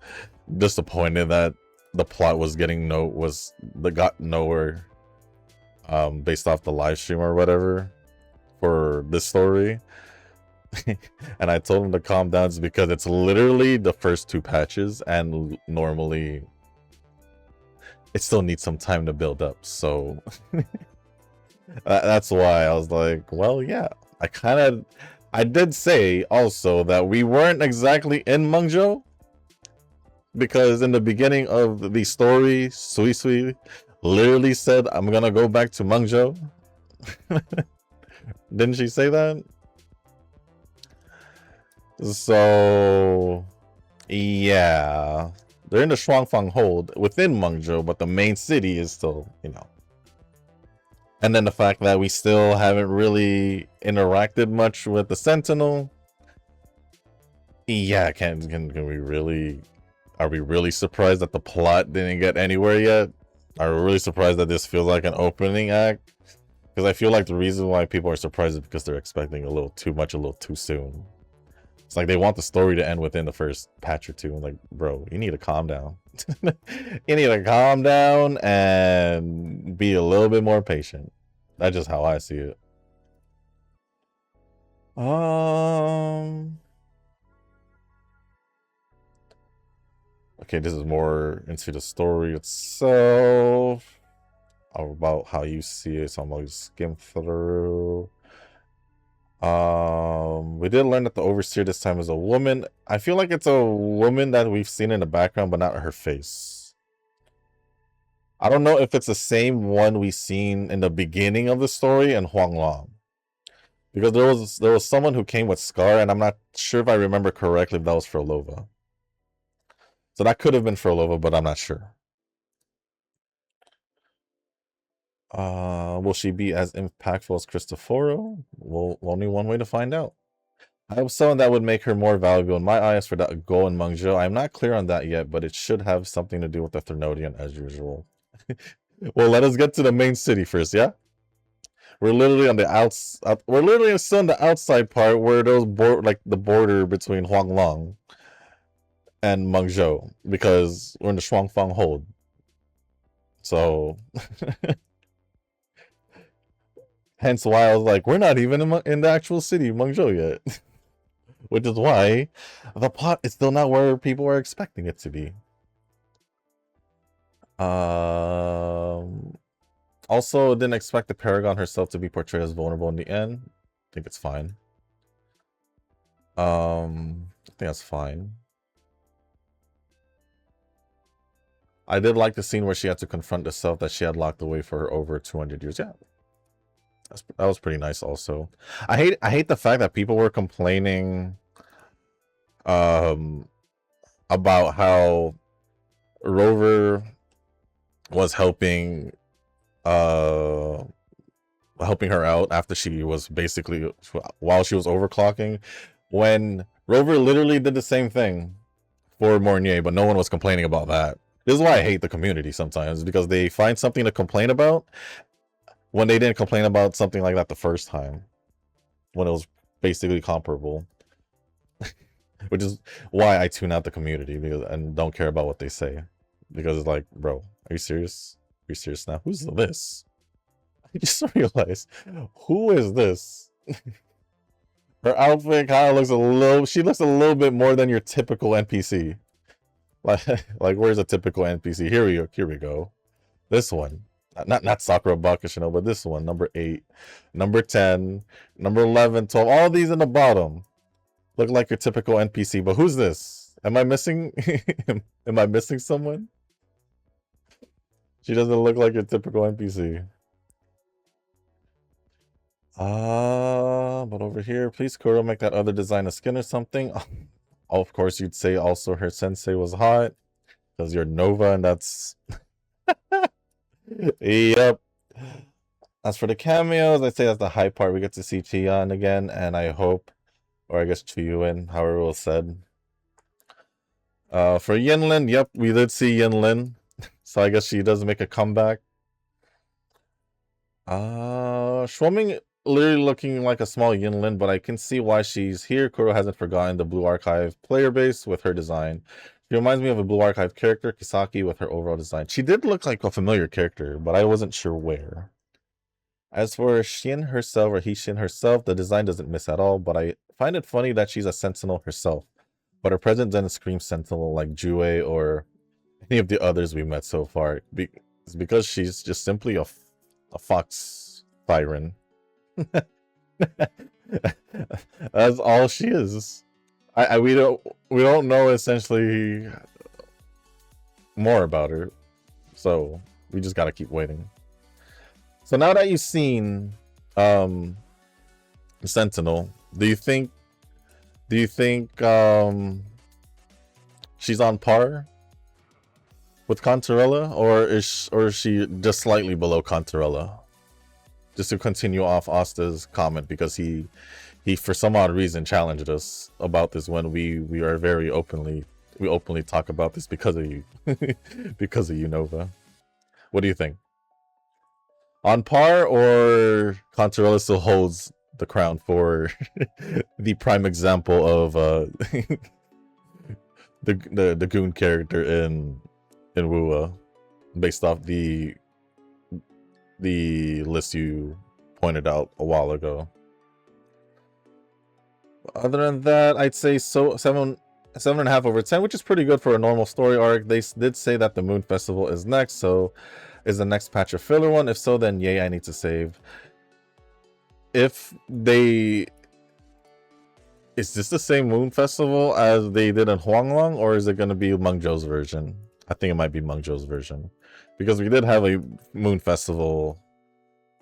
disappointed that the plot was got nowhere, based off the live stream or whatever for this story, and I told him to calm down, is because it's literally the first two patches, and normally it still needs some time to build up. So that's why I was like, well, yeah, I did say also that we weren't exactly in Mungjo, because in the beginning of the story, Sui Sui literally said, I'm gonna go back to Mungjo. Didn't she say that? So yeah, they're in the Shuangfang hold within Mungjo, but the main city is still, and then the fact that we still haven't really interacted much with the Sentinel. Yeah, can we really? Are we really surprised that the plot didn't get anywhere yet? Are we really surprised that this feels like an opening act? Because I feel like the reason why people are surprised is because they're expecting a little too much, a little too soon. It's like they want the story to end within the first patch or two. I'm like, bro, you need to calm down. You need to calm down and be a little bit more patient. That's just how I see it. Okay, this is more into the story itself, about how you see it, so I'm gonna skim through. We did learn that the overseer this time is a woman. I feel like it's a woman that we've seen in the background, but not her face. I don't know if it's the same one we seen in the beginning of the story in Huanglong, because there was someone who came with Scar, and I'm not sure if I remember correctly if that was Frolova. So that could have been Frolova, but I'm not sure. Will she be as impactful as Cristoforo? Well, only one way to find out. I hope someone that would make her more valuable in my eyes for that goal in Mungjo. I'm not clear on that yet, but it should have something to do with the Thermodian as usual. Well, let us get to the main city first, yeah? We're literally on the we're literally still on the outside part where those the border between Huanglong. and Mengzhou because we're in the Shuangfang hold. So hence why I was like, we're not even in the actual city, Mengzhou yet. Which is why the plot is still not where people are expecting it to be. Also, didn't expect the Paragon herself to be portrayed as vulnerable in the end. I think it's fine. I think that's fine. I did like the scene where she had to confront the self that she had locked away for over 200 years. Yeah, that was pretty nice. Also, I hate the fact that people were complaining, about how Rover was helping her out after she was basically while she was overclocking, when Rover literally did the same thing for Mornier, but no one was complaining about that. This is why I hate the community sometimes, because they find something to complain about when they didn't complain about something like that the first time, when it was basically comparable. Which is why I tune out the community and don't care about what they say, because it's like, bro, are you serious? Are you serious now? Who's this? I just realized, who is this? Her outfit kind of looks she looks a little bit more than your typical NPC. Like where's a typical NPC? Here we go. This one. Not Sakura Bakashino, but this one, number 8, number 10, number 11, 12, all these in the bottom look like your typical NPC. But who's this? Am I missing am I missing someone? She doesn't look like your typical NPC. But over here, please Kuro make that other design a skin or something. Oh, of course you'd say also her sensei was hot because you're Nova, and that's yep. As for the cameos, I'd say that's the high part. We get to see Chiyan again, and I hope, or I guess Chuyuin, however it was said. For Yinlin, yep, we did see Yinlin, so I guess she does make a comeback. Schwemming literally looking like a small Yinlin, but I can see why she's here. Kuro hasn't forgotten the Blue Archive player base with her design. She reminds me of a Blue Archive character, Kisaki, with her overall design. She did look like a familiar character, but I wasn't sure where. As for Shin herself, or Hishin herself, the design doesn't miss at all, but I find it funny that she's a sentinel herself. But her presence doesn't scream sentinel like Jue or any of the others we met so far. It's because she's just simply a fox siren. That's all she is. We don't know essentially more about her, so we just gotta keep waiting. So now that you've seen Sentinel, do you think she's on par with Contarella, or is she just slightly below Contarella? Just to continue off Asta's comment, because he for some odd reason challenged us about this when we openly talk about this because of you. Because of you, Nova. What do you think? On par, or Contarella still holds the crown for the prime example of the goon character in Wuwa, based off the list you pointed out a while ago? Other than that, I'd say 7.5 over 10, which is pretty good for a normal story arc. They did say that the Moon Festival is next, so is the next patch a filler one? If so, then yay, I need to save. Is this the same Moon Festival as they did in Huanglong, or is it going to be Mengzhou's version? I think it might be Mengzhou's version, because we did have a Moon Festival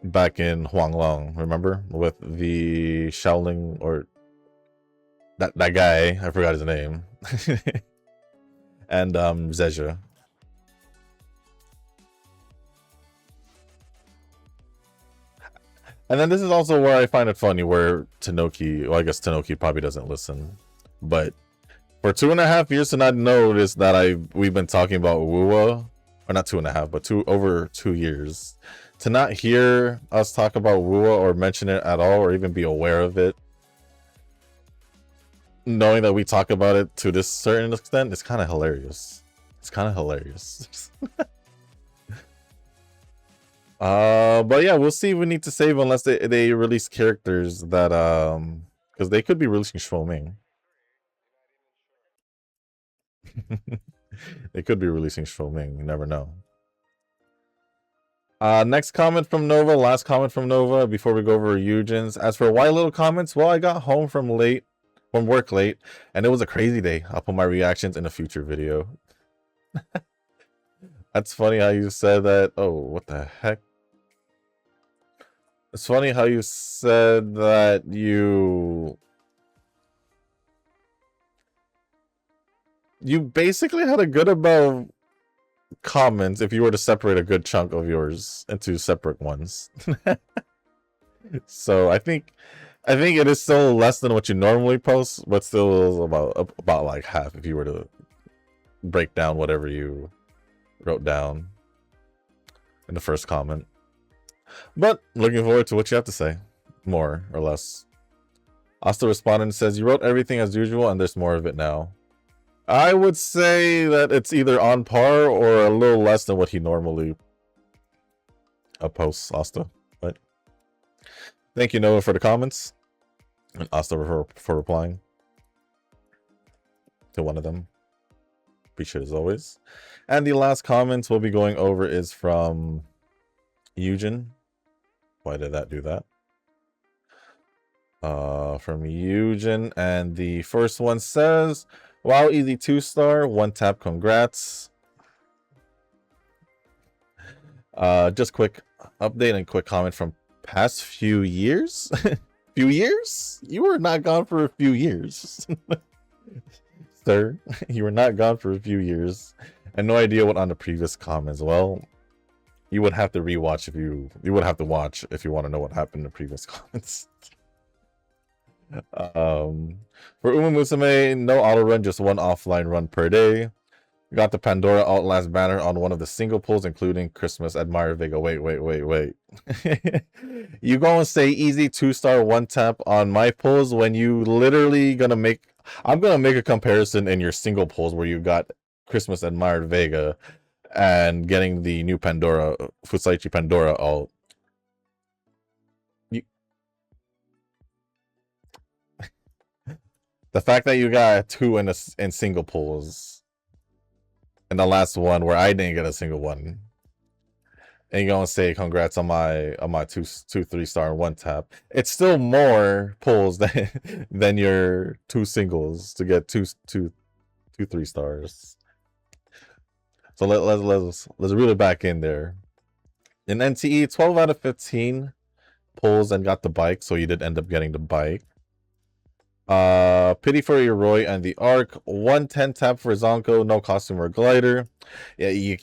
back in Huanglong, remember? With the Shaoling, or that guy, I forgot his name. And Zezha. And then this is also where I find it funny, where Tanoki, well, I guess Tanoki probably doesn't listen, but for 2.5 years to not notice that we've been talking about Wuwa, or not 2.5, but over 2 years, to not hear us talk about Wuwa or mention it at all, or even be aware of it, knowing that we talk about it to this certain extent, it's kind of hilarious. It's kind of hilarious. But yeah, we'll see if we need to save unless they release characters that because they could be releasing Shoming. They could be releasing Shoming. You never know. Next comment from Nova. Last comment from Nova before we go over Eugen's. As for why little comments, well, I got home from work late, and it was a crazy day. I'll put my reactions in a future video. That's funny how you said that. Oh, what the heck? It's funny how you said that you basically had a good amount of comments if you were to separate a good chunk of yours into separate ones. So I think it is still less than what you normally post, but still about like half if you were to break down whatever you wrote down in the first comment. But looking forward to what you have to say, more or less. Asta responded and says, you wrote everything as usual and there's more of it now. I would say that it's either on par or a little less than what he normally posts, Asta. But thank you, Noah, for the comments. And Asta for replying to one of them. Appreciate it as always. And the last comments we'll be going over is from Eugen. Why did that do that? From Eugen, and the first one says, wow, easy 2-star, 1 tap, congrats. Just quick update and quick comment from past few years. Few years? You were not gone for a few years. Sir, you were not gone for a few years. And no idea what on the previous comments. Well, you would have to rewatch if you would have to watch if you want to know what happened in the previous comments. For umamusume, no auto run, just 1 offline run per day. We got the Pandora Outlast banner on one of the single pulls, including Christmas Admire Vega. Wait. You go and say easy 2-star 1 tap on my pulls when you literally I'm gonna make a comparison in your single pulls where you got Christmas Admired Vega and getting the new Pandora, Fusaichi Pandora alt. The fact that you got 2 in single pulls, and the last one where I didn't get a single one, and you're gonna say congrats on my 2 3-star 1 tap. It's still more pulls than your 2 singles to get 2 3 stars. So let's reel it back in there. In NTE, 12 out of 15 pulls and got the bike, so you did end up getting the bike. Pity for Yoroi and the Arc, 110 tap for Zonko, no costume or glider. Yeah,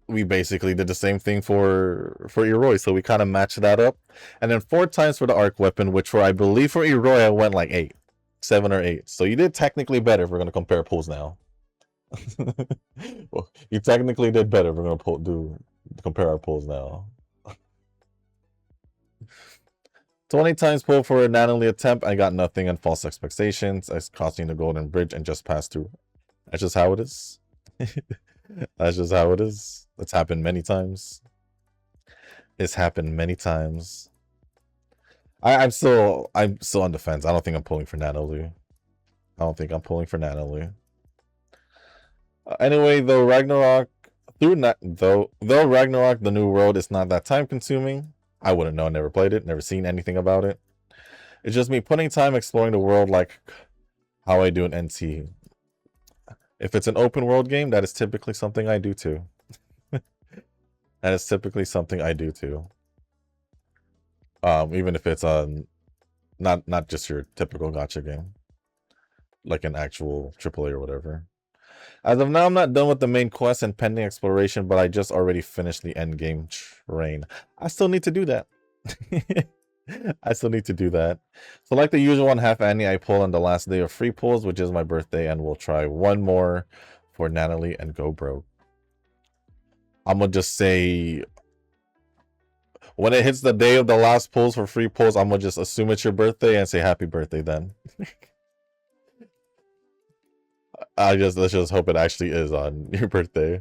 we basically did the same thing for Yoroi, so we kind of matched that up. And then 4 times for the Arc weapon, which for I believe for Yoroi I went like 7 or 8. So you did technically better if we're gonna compare pulls now. Well, you technically did better if we're gonna compare our pulls now. 20 times pull for a Natalie attempt. I got nothing and false expectations. I was crossing the golden bridge and just passed through. That's just how it is. That's just how it is. It's happened many times. It's happened many times. I'm still on the fence. I don't think I'm pulling for Natalie. Anyway, though Ragnarok, though Ragnarok, the new world is not that time consuming. I wouldn't know. Never played it. Never seen anything about it. It's just me putting time exploring the world like how I do in NT. If it's an open world game, that is typically something I do too. That is typically something I do too. Even if it's not just your typical gacha game, like an actual AAA or whatever. As of now, I'm not done with the main quest and pending exploration, but I just already finished the end game train. I still need to do that. So like the usual 1/2 Annie, I pull on the last day of free pulls, which is my birthday, and we'll try one more for Natalie and go broke. I'm gonna just say, when it hits the day of the last pulls for free pulls, I'm gonna just assume it's your birthday and say happy birthday then. let's just hope it actually is on your birthday.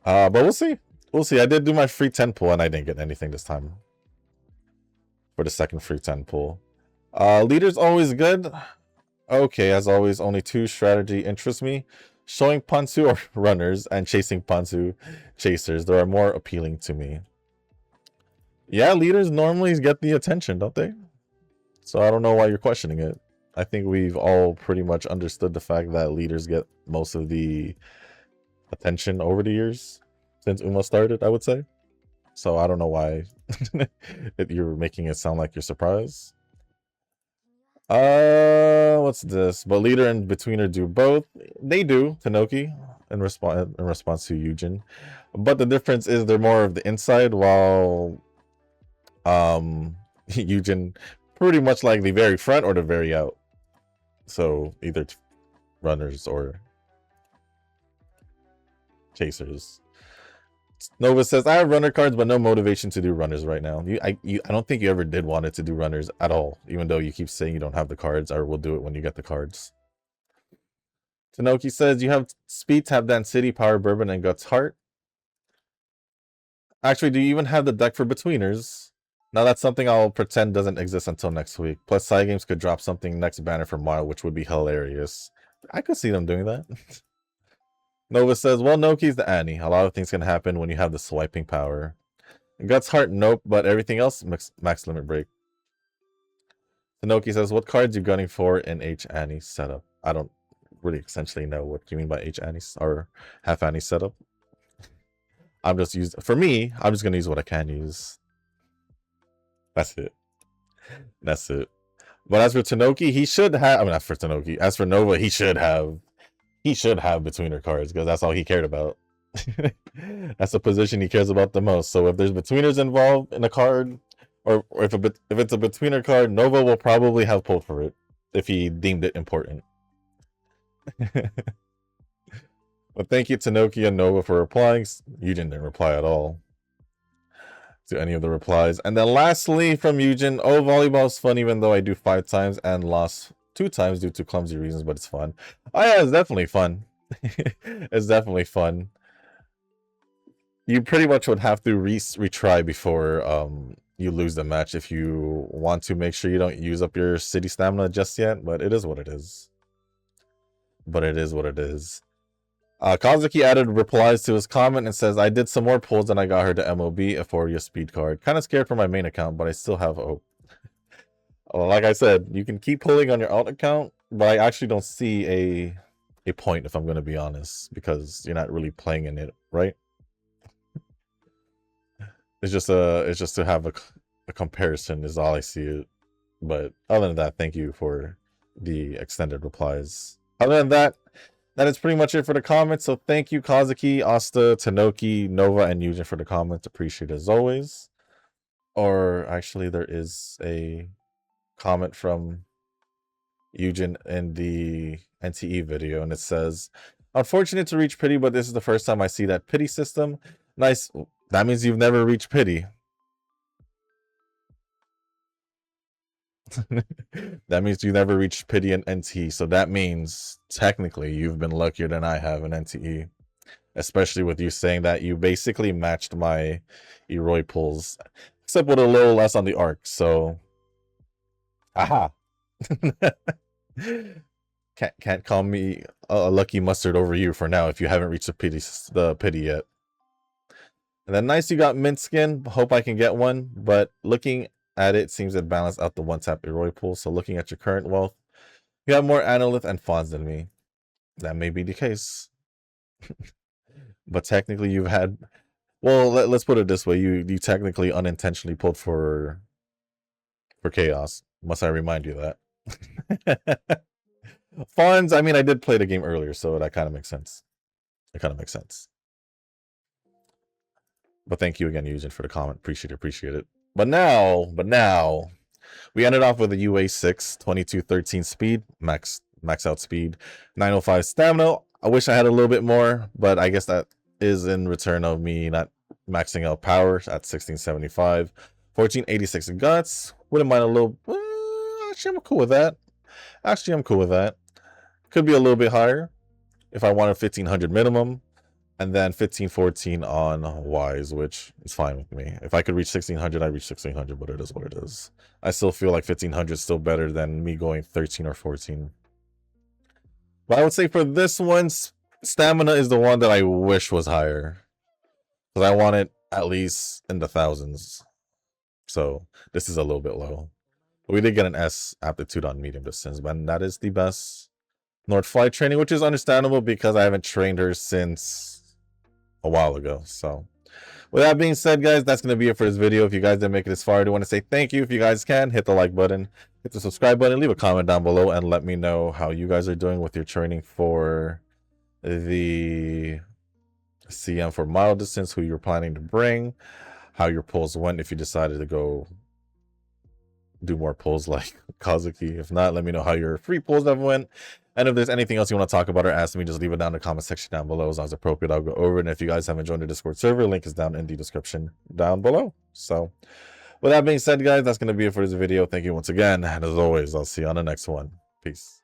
But we'll see. We'll see. I did do my free 10 pull and I didn't get anything this time. For the second free 10 pull. Leader's always good. Okay, as always, only 2 strategy interests me. Showing Pansu or runners and chasing Pansu chasers. They are more appealing to me. Yeah, leaders normally get the attention, don't they? So I don't know why you're questioning it. I think we've all pretty much understood the fact that leaders get most of the attention over the years since Uma started, I would say. So I don't know why you're making it sound like you're surprised. What's this? But leader and betweener do both. They do, Tanoki, in response to Eugen. But the difference is they're more of the inside, while Eugen pretty much like the very front or the very out. So either runners or chasers. Nova says, I have runner cards, but no motivation to do runners right now. I don't think you ever did want it to do runners at all, even though you keep saying you don't have the cards, or will do it when you get the cards. Tanoki says, you have Speed, Tap Dance City, Power Bourbon, and Guts Heart. Actually, do you even have the deck for Betweeners? Now that's something I'll pretend doesn't exist until next week. Plus, Side Games could drop something next banner for Mile, which would be hilarious. I could see them doing that. Nova says, well, no keys to Annie. A lot of things can happen when you have the swiping power. Guts Heart, nope, but everything else, max limit break. Tanoki says, what cards you gunning for in H Annie setup? I don't really essentially know what you mean by H Annie or half Annie setup. I'm just using, for me, I'm just gonna use what I can use. That's it. That's it. But as for Tanoki, he should have, I mean, not for Tanoki, as for Nova, he should have betweener cards, because that's all he cared about. That's the position he cares about the most. So if there's betweeners involved in a card, or if it's a betweener card, Nova will probably have pulled for it if he deemed it important. But thank you, Tanoki and Nova, for replying. Eugen didn't reply at all to any of the replies. And then lastly from Eugen, oh, volleyball is fun even though I do 5 times and lost 2 times due to clumsy reasons, but it's fun. Oh yeah, it's definitely fun. It's definitely fun. You pretty much would have to retry before you lose the match if you want to make sure you don't use up your city stamina just yet, but it is what it is. But it is what it is. Kazuki added replies to his comment and says, I did some more pulls and I got her to MOB, a 4-year speed card. Kind of scared for my main account, but I still have hope. Like I said, you can keep pulling on your alt account, but I actually don't see a point, if I'm going to be honest, because you're not really playing in it, right? It's just to have a comparison is all I see it. But other than that, thank you for the extended replies. Other than that, that is pretty much it for the comments. So thank you, Kazuki, Asta, Tanoki, Nova, and Eugen for the comments. Appreciate it as always. Or actually, there is a comment from Eugen in the NTE video, and it says, unfortunate to reach pity, but this is the first time I see that pity system. Nice. That means you've never reached pity. That means you never reached pity in NTE, so that means technically you've been luckier than I have in NTE, especially with you saying that you basically matched my Eroi pulls, except with a little less on the arc. So aha. Can't call me a lucky mustard over you for now if you haven't reached the pity yet. And then nice, you got mint skin. Hope I can get one, but looking at it seems to balance out the one-tap Eroi pool. So looking at your current wealth, you have more Analyth and Fawns than me. That may be the case. But technically you've had, well, let's put it this way, you technically unintentionally pulled for chaos. Must I remind you that? Fawns, I mean, I did play the game earlier, so that kind of makes sense. It kind of makes sense. But thank you again, Eugen, for the comment. Appreciate it. But now, we ended off with a UA6, 2213 speed, max out speed, 905 stamina. I wish I had a little bit more, but I guess that is in return of me not maxing out power at 1675. 1486 guts. Wouldn't mind a little, actually I'm cool with that. actually, I'm cool with that. Could be a little bit higher if I wanted 1500 minimum, and then 1514 on Wise, which is fine with me. If I could reach 1600, I reach 1600, but it is what it is. I still feel like 1500 is still better than me going 13 or 14. But I would say for this one, stamina is the one that I wish was higher, because I want it at least in the thousands. So this is a little bit low. But we did get an S aptitude on medium distance, but that is the best North flight training, which is understandable because I haven't trained her since a while ago. So with that being said, guys, that's going to be it for this video. If you guys didn't make it this far, I do want to say thank you. If you guys can, hit the like button, hit the subscribe button, leave a comment down below, and let me know how you guys are doing with your training for the CM for mile distance, who you're planning to bring, how your pulls went, if you decided to go do more pulls like Kazuki. If not, let me know how your free pulls have went. And if there's anything else you want to talk about or ask me, just leave it down in the comment section down below. As long as appropriate, I'll go over it. And if you guys haven't joined the Discord server, link is down in the description down below. So with that being said, guys, that's going to be it for this video. Thank you once again. And as always, I'll see you on the next one. Peace.